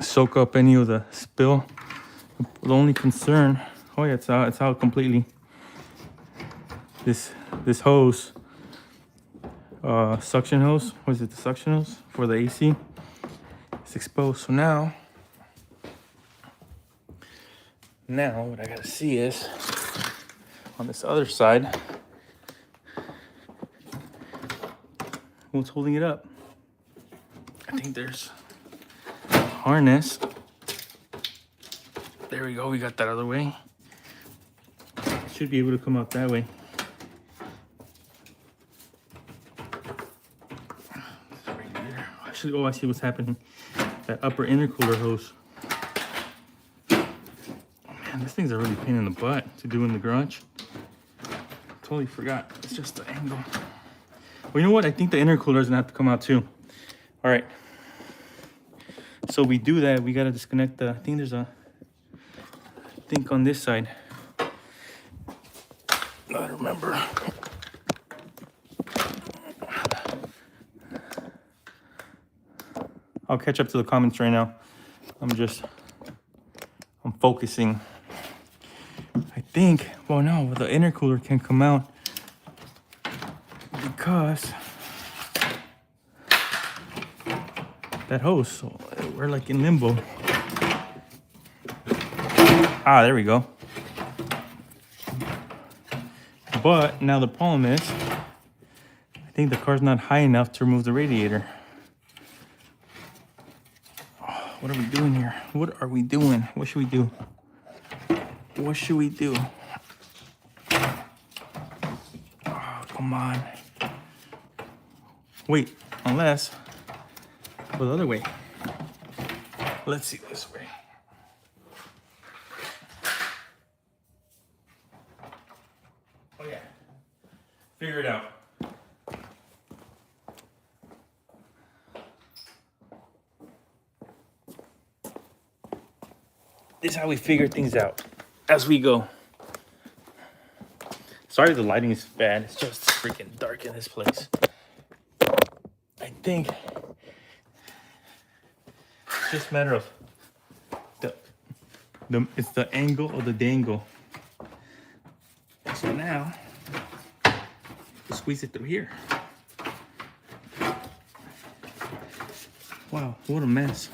Soak up any of the spill. The only concern, oh yeah, it's out completely. This hose, suction hose, what is it, the suction hose for the AC? It's exposed. So now what I gotta see is on this other side, what's holding it up? I think there's a harness. There we go, we got that other way. Should be able to come out that way. Actually, oh, I see what's happening. That upper intercooler hose. Oh man, this thing's a really pain in the butt to do in the garage. Totally forgot. It's just the angle. Well, you know what? I think the intercooler's gonna have to come out too. All right. So we do that. We gotta disconnect the. I think there's a. I think on this side. I don't remember. I'll catch up to the comments right now. I'm focusing. I think, well, no, the intercooler can come out because that hose, so we're like in limbo. Ah, there we go. But now the problem is, I think the car's not high enough to remove the radiator. What are we doing here? What are we doing? What should we do? What should we do? Oh, come on. Wait, unless, go the other way. Let's see this way. Oh yeah, figure it out. This is how we figure things out as we go. Sorry the lighting is bad. It's just freaking dark in this place. I think it's just a matter of It's the angle of the dangle. So now, squeeze it through here. Wow, what a mess.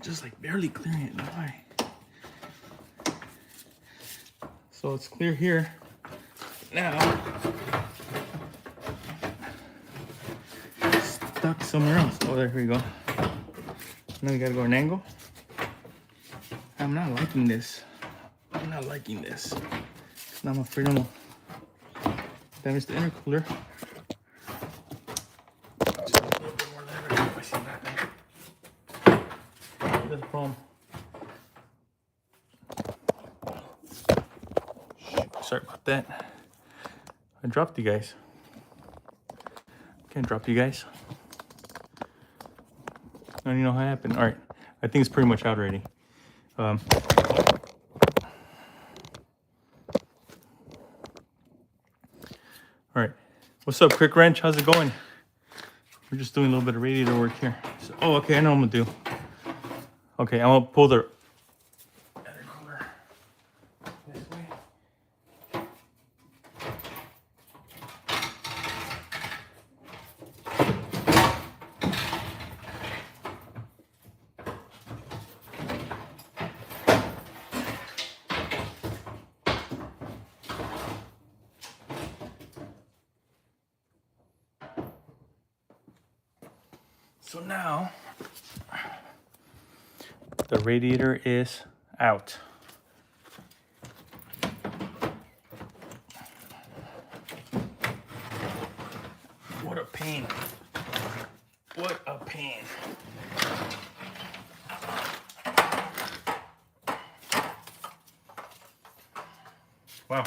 Just like barely clearing it. Why? So it's clear here. Now, stuck somewhere else. Oh, there we go. Now we gotta go an angle. I'm not liking this. I'm not liking this. Now I'm afraid I'm gonna damage the intercooler. Just a little bit more leverage if I see that. That's the problem. Sorry about that. I dropped you guys. Can't drop you guys. I don't even know how it happened. All right, I think it's pretty much out already. All right, what's up, Quick Wrench? How's it going? We're just doing a little bit of radiator work here. So, oh, okay, I know what I'm gonna do. Okay, I'm gonna pull the intercooler this way. So now the radiator is out. What a pain. What a pain. Wow.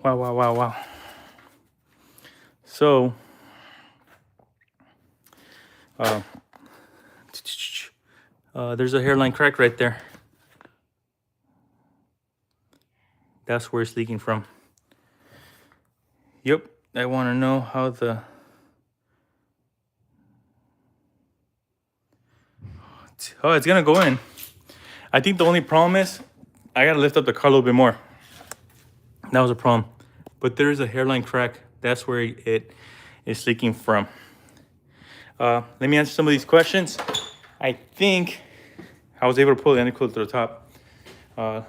Wow, wow, wow, wow. So, there's a hairline crack right there. That's where it's leaking from. Yep, I want to know how the... Oh, it's gonna go in. I think the only problem is I gotta lift up the car a little bit more. That was a problem. But there's a hairline crack. That's where it is leaking from. Let me answer some of these questions. I think I was able to pull the intercooler to the top. I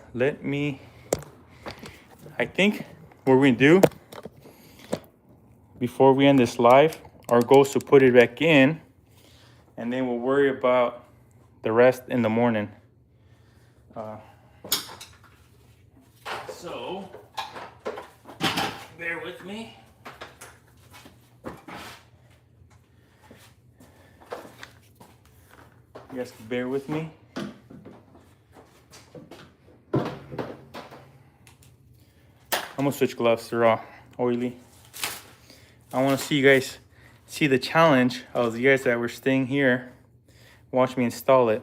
think what we're gonna do before we end this live, our goal is to put it back in, and then we'll worry about the rest in the morning. So bear with me. You guys can bear with me. I'm gonna switch gloves. They're all oily. I want to see you guys see the challenge of you guys that were staying here. Watch me install it.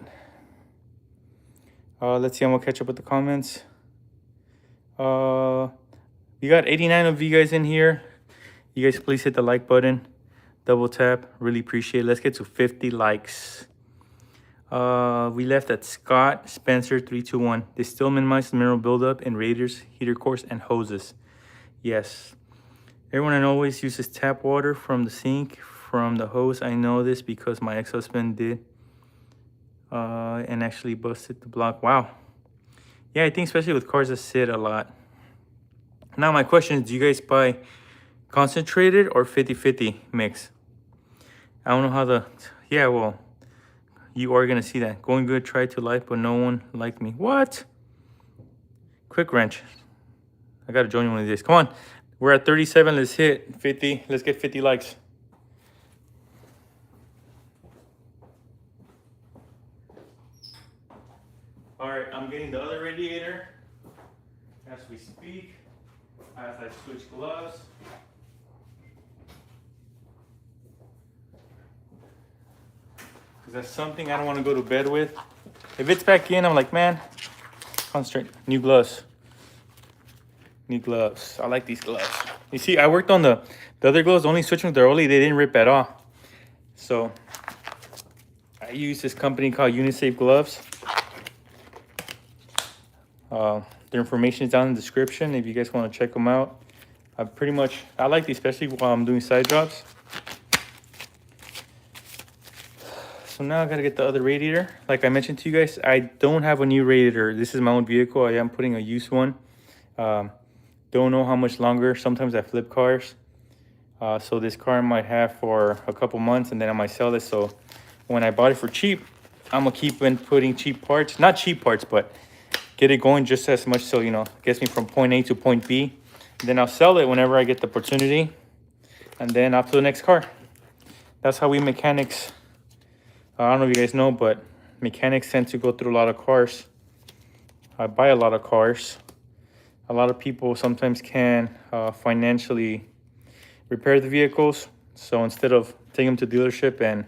Let's see. I'm gonna catch up with the comments. We got 89 of you guys in here. You guys please hit the like button, double tap. Really appreciate it. Let's get to 50 likes. We left at Scott Spencer 321. They still minimize the mineral buildup in radiators, heater cores, and hoses. Yes. Everyone I know always uses tap water from the sink, from the hose. I know this because my ex-husband did and actually busted the block. Wow. Yeah, I think especially with cars that sit a lot. Now my question is, do you guys buy concentrated or 50-50 mix? I don't know how the... Yeah, well... You are gonna see that. Going good, tried to like, but no one liked me. What? Quick Wrench. I gotta join you one of these days. Come on. We're at 37. Let's hit 50. Let's get 50 likes. All right, I'm getting the other radiator as we speak, as I switch gloves. Because that's something I don't want to go to bed with. If it's back in, I'm like, man, concentrate. New gloves. New gloves. I like these gloves. You see, I worked on the other gloves, only switching with the early, they didn't rip at all. So I I use this company called Unisafe Gloves. Their information is down in the description if you guys want to check them out. I like these, especially while I'm doing side jobs. So now I gotta get the other radiator. Like I mentioned to you guys, I don't have a new radiator. This is my own vehicle. I am putting a used one. Don't know how much longer. Sometimes I flip cars. So this car I might have for a couple months and then I might sell it. So when I bought it for cheap, I'm gonna keep putting cheap parts. Not cheap parts, but get it going just as much so, you know, gets me from point A to point B. And then I'll sell it whenever I get the opportunity. And then off to the next car. That's how we mechanics, I don't know if you guys know, but mechanics tend to go through a lot of cars. I buy a lot of cars. A lot of people sometimes can financially repair the vehicles. So instead of taking them to dealership and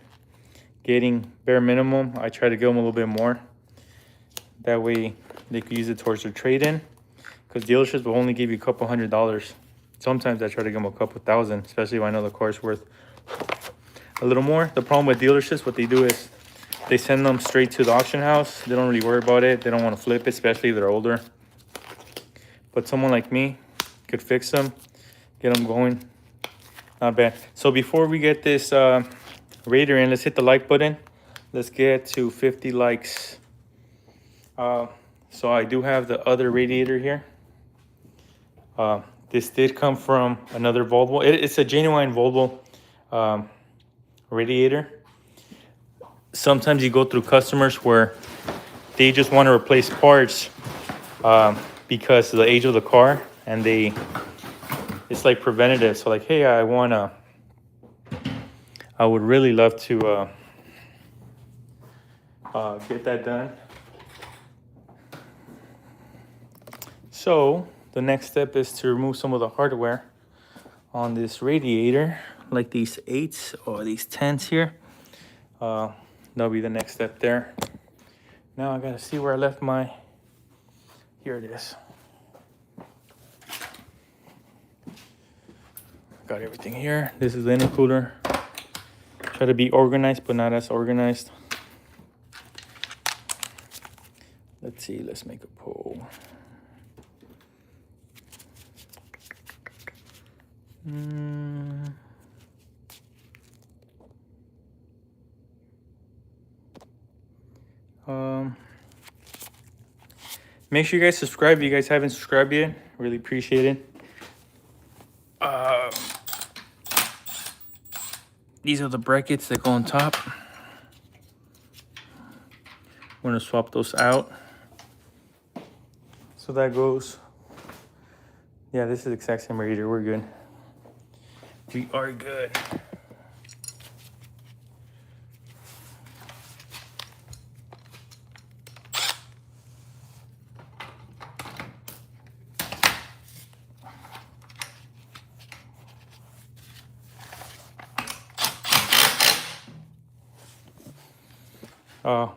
getting bare minimum, I try to give them a little bit more. That way they could use it towards their trade-in. Because dealerships will only give you a couple $100. Sometimes I try to give them a couple thousand, especially if I know the car is worth a little more. The problem with dealerships, what they do is they send them straight to the auction house. They don't really worry about it. They don't want to flip it, especially if they're older. But someone like me could fix them, get them going. Not bad. So before we get this radiator in, let's hit the like button. Let's get to 50 likes. So I do have the other radiator here. This did come from another Volvo. It's a genuine Volvo radiator. Sometimes you go through customers where they just want to replace parts because of the age of the car, and it's like preventative. So like, hey, I would really love to get that done. So the next step is to remove some of the hardware on this radiator, like these 8s or these 10s here. That'll be the next step there. Now I gotta see where I left my, here it is. Got everything here. This is the intercooler. Try to be organized, but not as organized. Let's see, let's make a poll. Make sure you guys subscribe if you guys haven't subscribed yet. Really appreciate it. These are the brackets that go on top. We're gonna swap those out. So that goes. Yeah, this is the exact same radiator. We're good. We are good.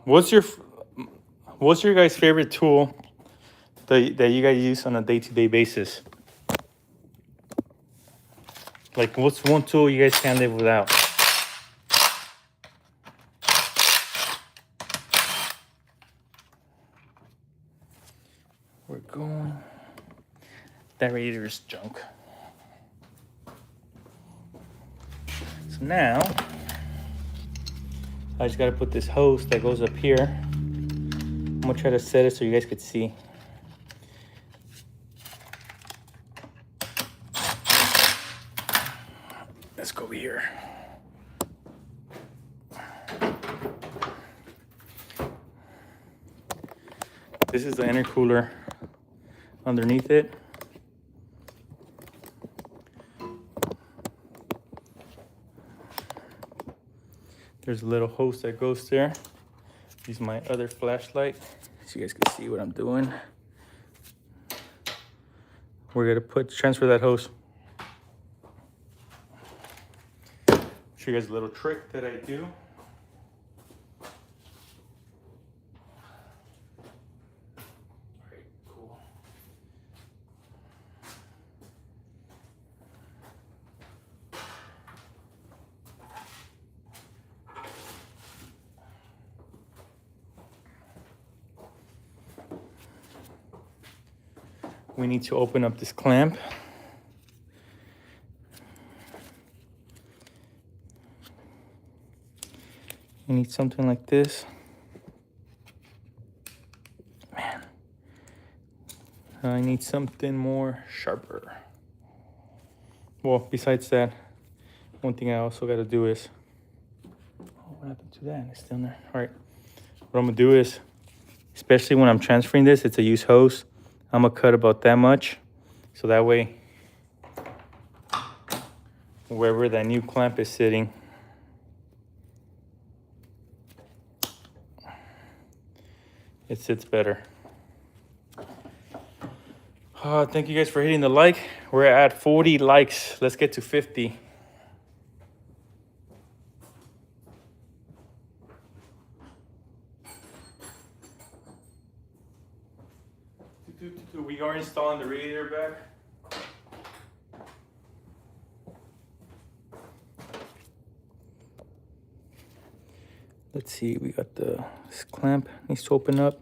What's your guys' favorite tool that you guys use on a day-to-day basis? Like, what's one tool you guys can't live without? We're going. That radiator is junk. So now, I just gotta put this hose that goes up here. I'm gonna try to set it so you guys could see. Let's go over here. This is the intercooler underneath it. There's a little hose that goes there. Use my other flashlight so you guys can see what I'm doing. We're gonna transfer that hose. Show you guys a little trick that I do. Alright, cool. we need to open up this clamp. You need something like this. Man, I need something more sharper. Well, besides that, one thing I also got to do is, oh, what happened to that? It's still in there. All right, what I'm gonna do is, especially when I'm transferring this, it's a used hose. I'm gonna cut about that much, so that way, wherever that new clamp is sitting, it sits better. Thank you guys for hitting the like. We're at 40 likes. Let's get to 50. We are installing the radiator back. Let's see, we got this clamp needs to open up.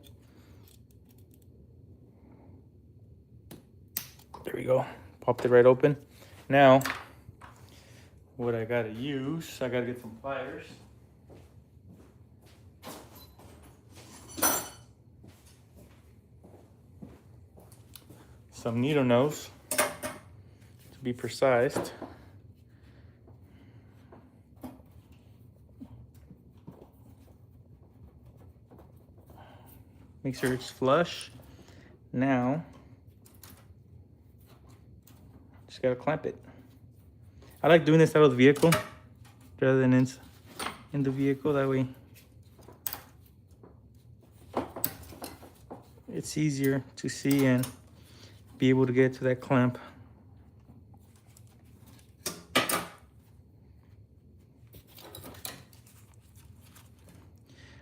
There we go, popped it right open. Now, what I gotta use, I gotta get some pliers. Some needle nose, to be precise. Make sure it's flush. Now, just gotta clamp it. I like doing this out of the vehicle rather than in the vehicle. That way, it's easier to see and be able to get to that clamp.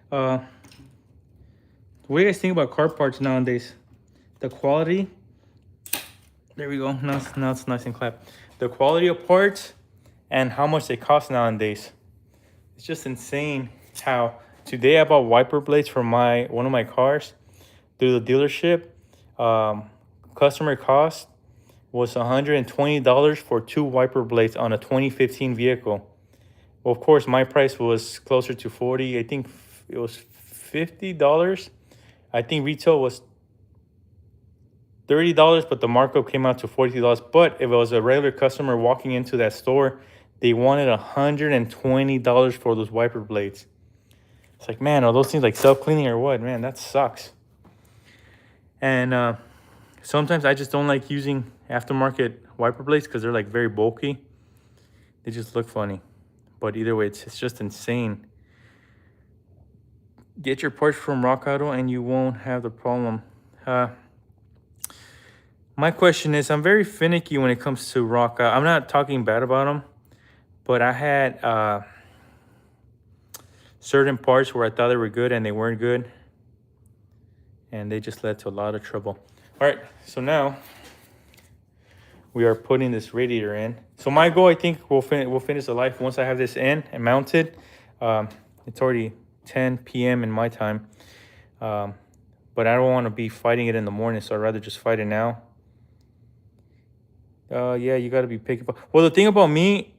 What do you guys think about car parts nowadays? The quality, there we go, now it's nice and clapped. The quality of parts and how much they cost nowadays. It's just insane how today I bought wiper blades for one of my cars through the dealership. Customer cost was $120 for 2 wiper blades on a 2015 vehicle. Well, of course, my price was closer to 40. I think it was $50. I think retail was $30, but the markup came out to $42. But if it was a regular customer walking into that store, they wanted $120 for those wiper blades. It's like, man, are those things like self-cleaning or what? Man, that sucks. And sometimes I just don't like using aftermarket wiper blades because they're like very bulky. They just look funny. But either way, it's just insane. Get your parts from Rock Auto and you won't have the problem. My question is, I'm very finicky when it comes to Rock Auto. I'm not talking bad about them, but I had certain parts where I thought they were good and they weren't good. And they just led to a lot of trouble. All right, so now we are putting this radiator in. So my goal, I think we'll finish the life once I have this in and mounted. It's already 10 p.m. in my time. But I don't want to be fighting it in the morning, so I'd rather just fight it now. Yeah, you got to be picky. Well, the thing about me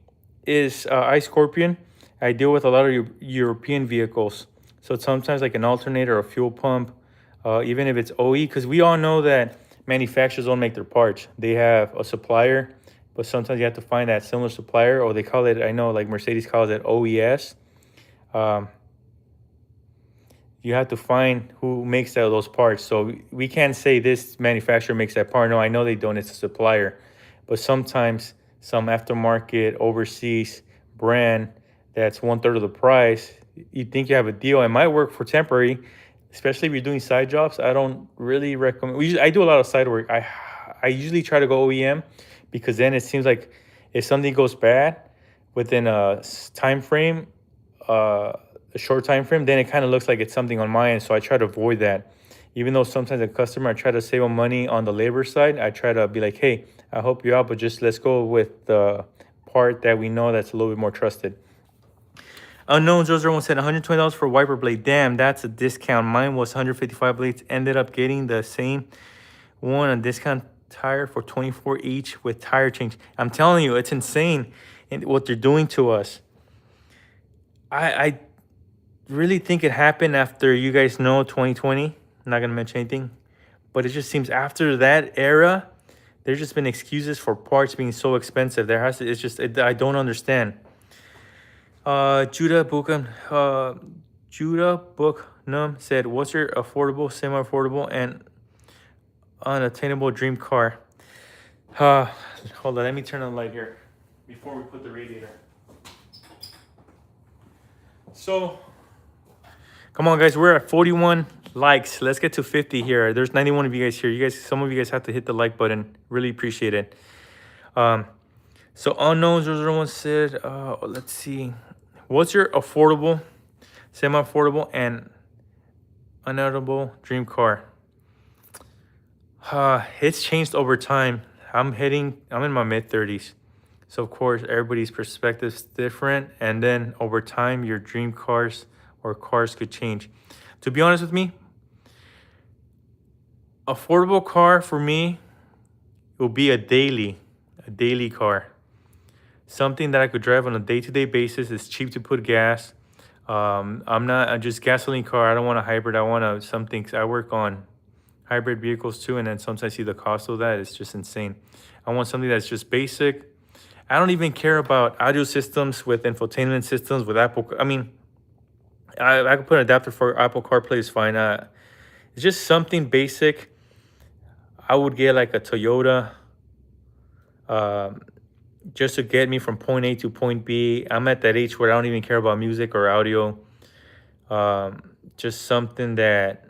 is I Scorpion. I deal with a lot of European vehicles. So sometimes like an alternator or a fuel pump, even if it's OE, because we all know that manufacturers don't make their parts. They have a supplier, but sometimes you have to find that similar supplier, or they call it, I know like Mercedes calls it OES. You have to find who makes those parts. So we can't say this manufacturer makes that part. No, I know they don't. It's a supplier. But sometimes some aftermarket overseas brand that's 1/3 of the price, you think you have a deal. It might work for temporary, especially if you're doing side jobs. I don't really recommend. I do a lot of side work. I usually try to go OEM because then it seems like if something goes bad within a time frame, a short time frame, then it kind of looks like it's something on my end. So I try to avoid that. Even though sometimes a customer, I try to save on money on the labor side. I try to be like, hey, I'll help you out, but just let's go with the part that we know that's a little bit more trusted. Unknown 001 said $120 for wiper blade. Damn, that's a discount. Mine was 155 blades. Ended up getting the same one, a discount tire for 24 each with tire change. I'm telling you, it's insane what they're doing to us. I really think it happened after, you guys know, 2020. I'm not gonna mention anything, but it just seems after that era, there's just been excuses for parts being so expensive. It's just, I don't understand. Judah Booknum said, "What's your affordable, semi-affordable, and unattainable dream car?" Hold on, let me turn on the light here before we put the radiator. So, come on, guys, we're at 41 likes. Let's get to 50 here. There's 91 of you guys here. Some of you guys have to hit the like button. Really appreciate it. So unknown 001 said, let's see. What's your affordable, semi-affordable, and unattainable dream car? It's changed over time. I'm in my mid-30s. So, of course, everybody's perspective is different. And then over time, your dream cars or cars could change. To be honest with me, affordable car for me will be a daily car. Something that I could drive on a day-to-day basis. It's cheap to put gas. I'm just gasoline car. I don't want a hybrid. I want something. I work on hybrid vehicles too, and then sometimes I see the cost of that. It's just insane. I want something that's just basic. I don't even care about audio systems with infotainment systems with Apple. I mean, I could put an adapter for Apple CarPlay is fine. It's just something basic. I would get like a Toyota, just to get me from point A to point B. I'm at that age where I don't even care about music or audio. Just something that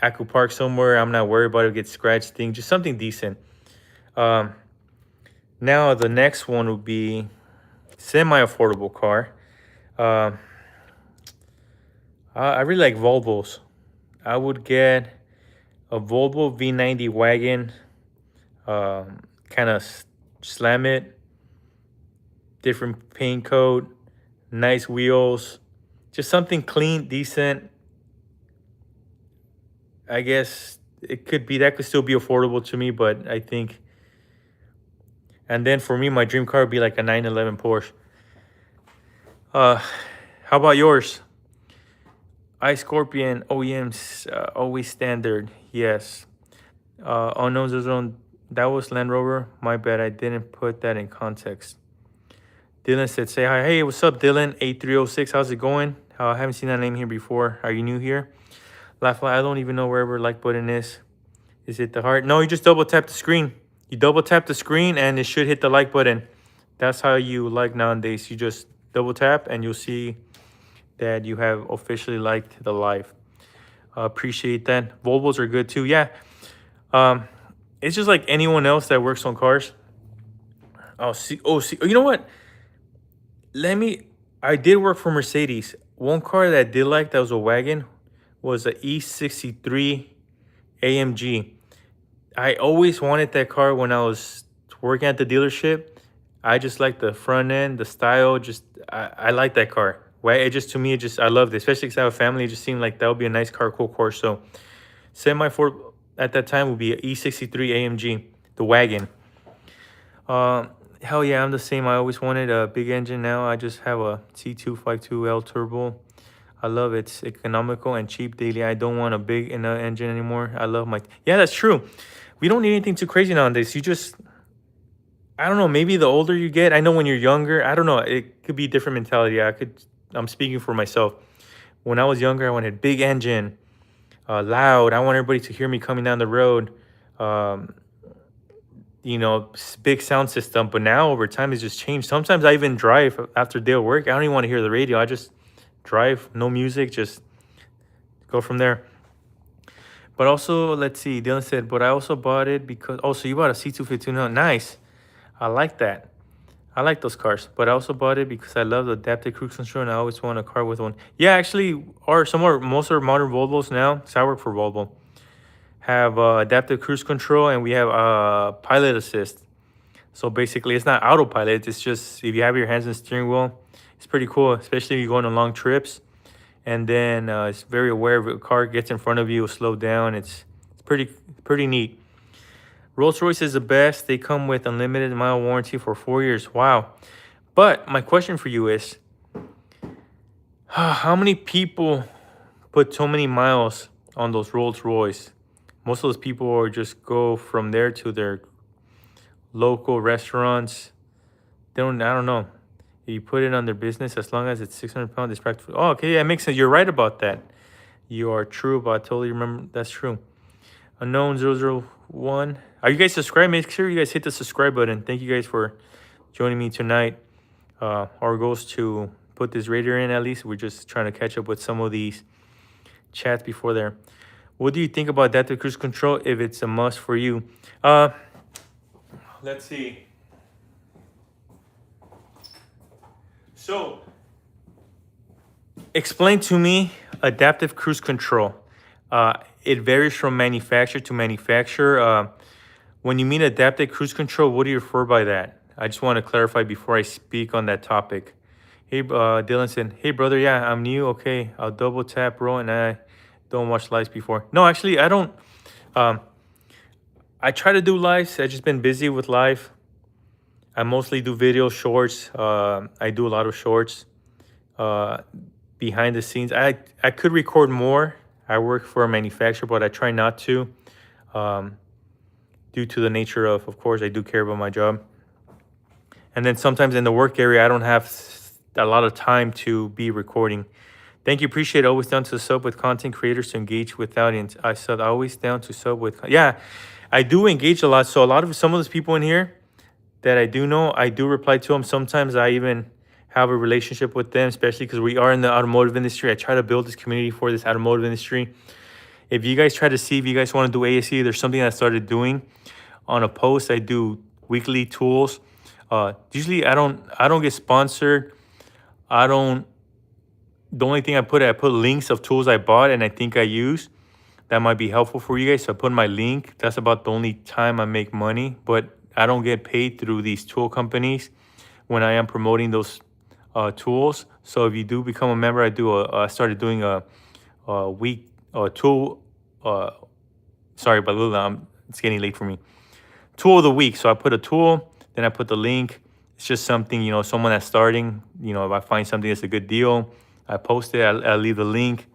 I could park somewhere. I'm not worried about it get scratched thing. Just something decent. Now the next one would be semi-affordable car. I really like Volvos. I would get a Volvo V90 wagon. Kind of slam it. Different paint coat. Nice wheels. Just something clean, decent. I guess it could be, that could still be affordable to me, but I think. And then for me, my dream car would be like a 911 Porsche. How about yours? iScorpion OEMs, always standard. Yes. Unknown zone. That was Land Rover. My bad. I didn't put that in context. Dylan said, "Say hi." Hey, what's up, Dylan? 8306. How's it going? I haven't seen that name here before. Are you new here? Laugh. I don't even know wherever like button is. Is it the heart? No, you just double tap the screen. You double tap the screen and it should hit the like button. That's how you like nowadays. You just double tap and you'll see that you have officially liked the live. Appreciate that. Volvos are good too. Yeah. It's just like anyone else that works on cars. See. You know what? I did work for Mercedes. One car that I did like that was a wagon was a E63 AMG. I always wanted that car when I was working at the dealership. I just like the front end, the style. I like that car. It just, to me, I loved it. Especially because I have a family. It just seemed like that would be a nice car, cool car. So semi-Ford at that time would be an E63 AMG, the wagon. Hell yeah, I'm the same. I always wanted a big engine. Now I just have a C252L turbo. I love it. It's economical and cheap daily. I don't want a big engine anymore. I love my... Yeah, that's true. We don't need anything too crazy nowadays. I don't know, maybe the older you get, I know when you're younger, I don't know, it could be a different mentality. I'm speaking for myself. When I was younger, I wanted big engine, loud. I want everybody to hear me coming down the road. Big sound system. But now over time, it's just changed. Sometimes I even drive after a day of work. I don't even want to hear the radio. I just drive, no music, just go from there. But also, let's see, Dylan said, but I also bought it because, so you bought a C252. No, nice. I like that. I like those cars. But I also bought it because I love the adaptive cruise control and I always want a car with one. Yeah, actually, most of our modern Volvos now, because I work for Volvo, have adaptive cruise control and we have pilot assist. So basically, it's not autopilot. It's just, if you have your hands on the steering wheel, it's pretty cool, especially if you're going on long trips. And then it's very aware if a car gets in front of you, slow down. It's pretty neat. Rolls-Royce is the best. They come with unlimited mile warranty for 4 years. Wow. But my question for you is, how many people put so many miles on those Rolls-Royce? Most of those people are just go from there to their local restaurants. I don't know. If you put it on their business, as long as it's 600 pounds, it's practically. Oh, okay, yeah, it makes sense. You're right about that. You are true, but I totally remember that's true. Unknown 001. Are you guys subscribed? Make sure you guys hit the subscribe button. Thank you guys for joining me tonight. Our goal is to put this radiator in at least. We're just trying to catch up with some of these chats before there. What do you think about adaptive cruise control if it's a must for you? Let's see. So, explain to me adaptive cruise control. It varies from manufacturer to manufacturer. When you mean adaptive cruise control, what do you refer by that? I just want to clarify before I speak on that topic. Hey, Dylan said, hey, brother, yeah, I'm new. Okay, I'll double tap, bro, and I don't watch lives before. No, actually, I don't. I try to do lives. I've just been busy with live. I mostly do video shorts. I do a lot of shorts behind the scenes. I could record more. I work for a manufacturer, but I try not to due to the nature of course, I do care about my job. And then sometimes in the work area, I don't have a lot of time to be recording. Thank you, appreciate it. Always down to sub with content creators to engage with audience. I said always down to sub with, yeah, I do engage a lot. So some of those people in here that I do know, I do reply to them. Sometimes I even have a relationship with them, especially because we are in the automotive industry. I try to build this community for this automotive industry. If you guys try to see if you guys want to do ASE, there's something I started doing on a post. I do weekly tools. Usually I don't get sponsored. The only thing I put links of tools I bought and I think I use that might be helpful for you guys. So I put my link. That's about the only time I make money, but I don't get paid through these tool companies when I am promoting those tools. So if you do become a member, I started doing a week tool. Sorry, but it's getting late for me. Tool of the week. So I put a tool, then I put the link. It's just something, someone that's starting, if I find something that's a good deal, I post it, I leave the link.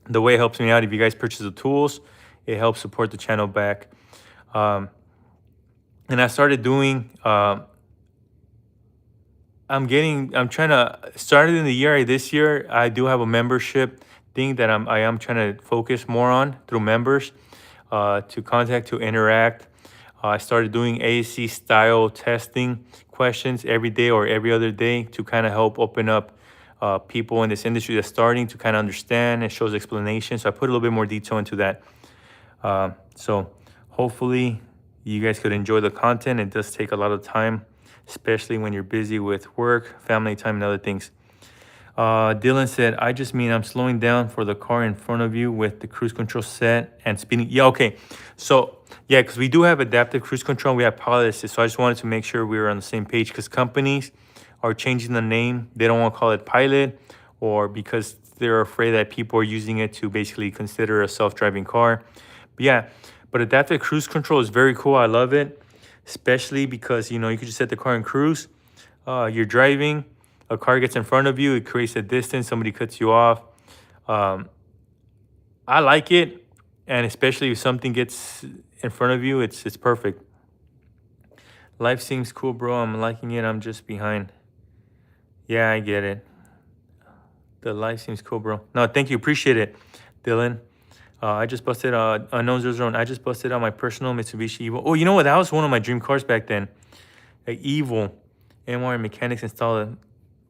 The way it helps me out, if you guys purchase the tools, it helps support the channel back. And I started doing, I'm trying to, started in the year, this year, I do have a membership thing that I am trying to focus more on through members, to contact, to interact. I started doing ASC style testing questions every day or every other day to kind of help open up people in this industry that's starting to kind of understand. It shows explanation. So I put a little bit more detail into that. So hopefully you guys could enjoy the content. It does take a lot of time, especially when you're busy with work, family time, and other things. Dylan said, I just mean I'm slowing down for the car in front of you with the cruise control set and speeding. Yeah, okay. So, yeah, because we do have adaptive cruise control. We have pilot assist. So I just wanted to make sure we were on the same page because companies are changing the name. They don't want to call it pilot, or because they're afraid that people are using it to basically consider a self-driving car. But yeah, but adaptive cruise control is very cool. I love it, especially because, you could just set the car in cruise. You're driving. A car gets in front of you, it creates a distance, somebody cuts you off. I like it, and especially if something gets in front of you, it's perfect. Life seems cool, bro. I'm liking it. I'm just behind. Yeah, I get it. The life seems cool, bro. No, thank you. Appreciate it, Dylan. I just busted unknown 001. I just busted out my personal Mitsubishi Evo. Oh, you know what? That was one of my dream cars back then. An Evo. MR mechanics installed it.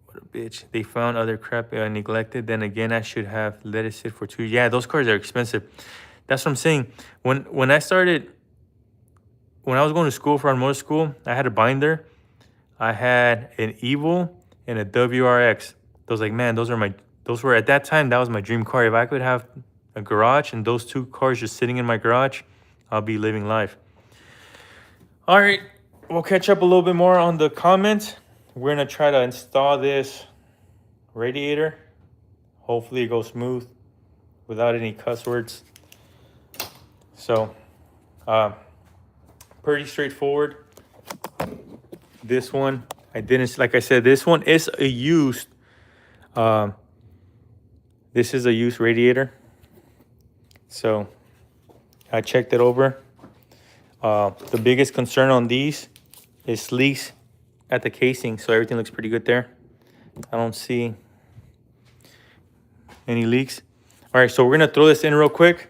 What a bitch. They found other crap neglected. Then again, I should have let it sit for 2 years. Yeah, those cars are expensive. That's what I'm saying. When I was going to school for automotive school, I had a binder. I had an Evo and a WRX. Those were at that time, that was my dream car. If I could have a garage and those two cars just sitting in my garage, I'll be living life. All right, we'll catch up a little bit more on the comments. We're gonna try to install this radiator. Hopefully it goes smooth without any cuss words. So pretty straightforward. This one, I didn't, like I said, this one is a used, this is a used radiator. So I checked it over. The biggest concern on these is leaks at the casing. So everything looks pretty good there. I don't see any leaks. All right, so we're gonna throw this in real quick.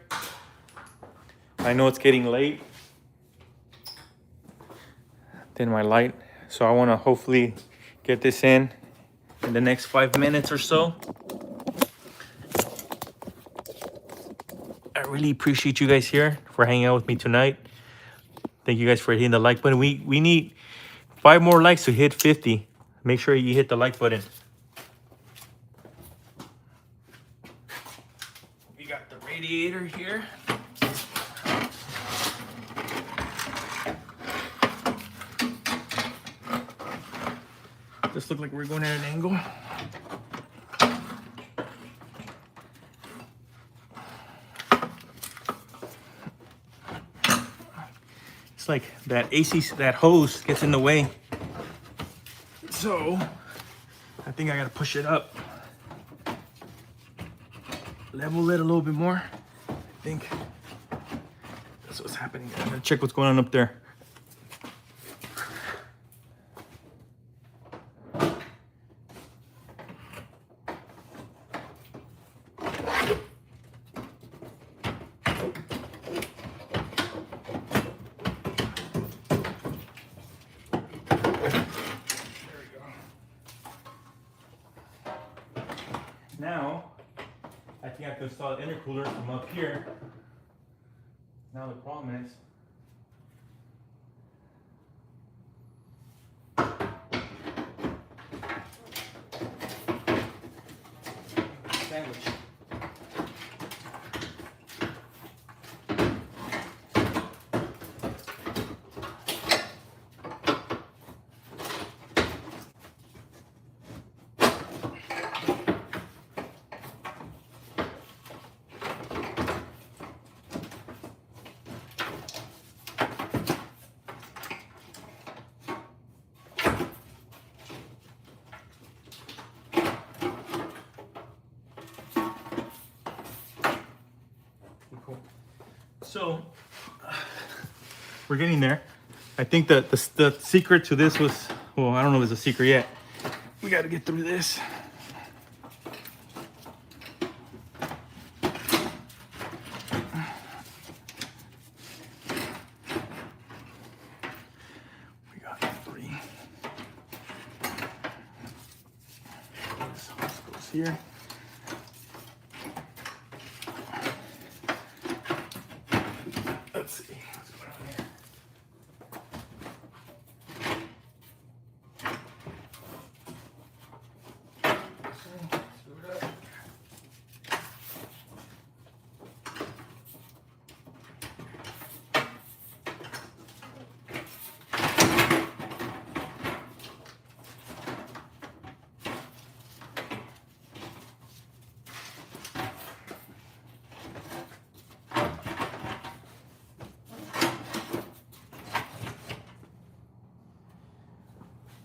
I know it's getting late. Then my light. So I wanna hopefully get this in the next 5 minutes or so. I really appreciate you guys here for hanging out with me tonight. Thank you guys for hitting the like button. We need 5 more likes to hit 50. Make sure you hit the like button. We got the radiator here. This looks like we're going at an angle. It's like that AC, that hose gets in the way. So I think I gotta push it up. Level it a little bit more. I think that's what's happening. I'm gonna check what's going on up there. Now, I think I can install the intercooler from up here. Now the problem is, sandwich. So we're getting there. I think that the secret to this was, well, I don't know if it's a secret yet. We got to get through this. We got 3. This goes here. Let's see what's going on here.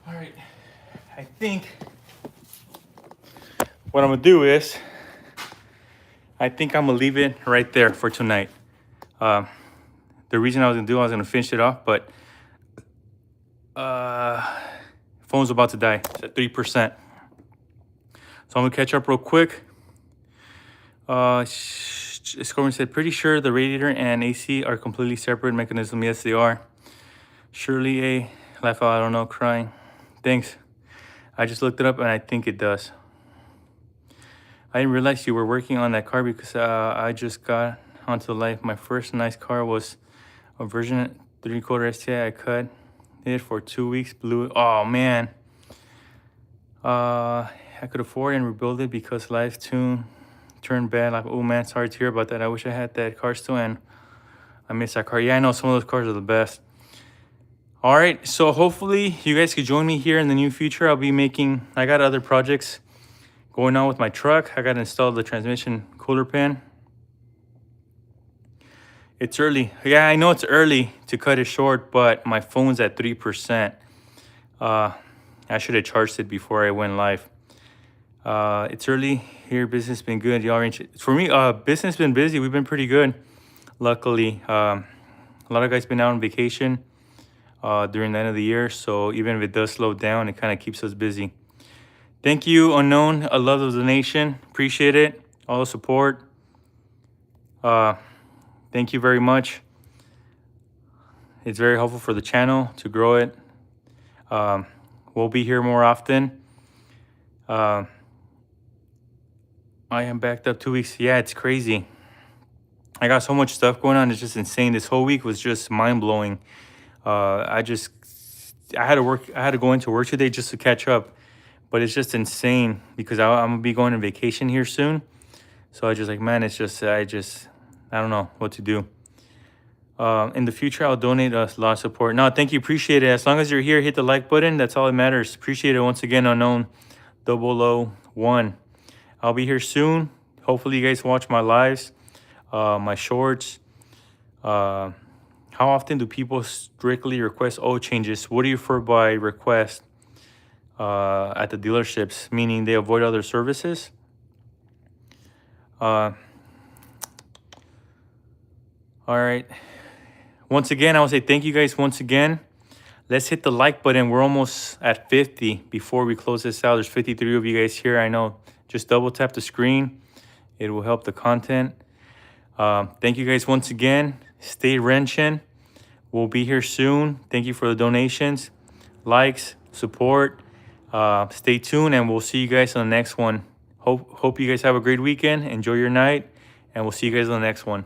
All right, I think what I'm gonna do is, I think I'm gonna leave it right there for tonight. The reason I was gonna finish it off, but phone's about to die. It's at 3%. So I'm gonna catch up real quick. Scoring said, pretty sure the radiator and AC are completely separate mechanism. Yes, they are. Surely a laugh out, I don't know, crying. Thanks. I just looked it up and I think it does. I didn't realize you were working on that car because I just got onto life. My first nice car was a version 3/4 STI. I cut it for 2 weeks. Blew it. Oh man. I could afford and rebuild it because life turned bad. Like, oh man, sorry to hear about that. I wish I had that car still and I miss that car. Yeah, I know some of those cars are the best. All right, so hopefully you guys could join me here in the near future. I'll be making, I got other projects going on with my truck. I got to install the transmission cooler pan. It's early. Yeah, I know it's early to cut it short, but my phone's at 3%. I should have charged it before I went live. It's early here. Business been good. Y'all, for me, business been busy. We've been pretty good, luckily. A lot of guys been out on vacation during the end of the year, so even if it does slow down, it kind of keeps us busy. Thank you, Unknown. I love the donation. Appreciate it. All the support. Thank you very much. It's very helpful for the channel to grow it. We'll be here more often. I am backed up 2 weeks. Yeah, it's crazy. I got so much stuff going on. It's just insane. This whole week was just mind blowing. I had to go into work today just to catch up, but it's just insane because I'm gonna be going on vacation here soon. So I just like, man, it's just I don't know what to do. In the future, I'll donate a lot of support. No, thank you. Appreciate it. As long as you're here, hit the like button. That's all that matters. Appreciate it. Once again, Unknown 001. I'll be here soon. Hopefully you guys watch my lives, my shorts. How often do people strictly request oil changes? What do you refer by request at the dealerships? Meaning they avoid other services? All right. Once again, I want to say thank you guys once again. Let's hit the like button. We're almost at 50 before we close this out. There's 53 of you guys here. I know. Just double tap the screen. It will help the content. Thank you guys once again. Stay wrenching. We'll be here soon. Thank you for the donations, likes, support. Stay tuned, and we'll see you guys on the next one. Hope you guys have a great weekend. Enjoy your night, and we'll see you guys on the next one.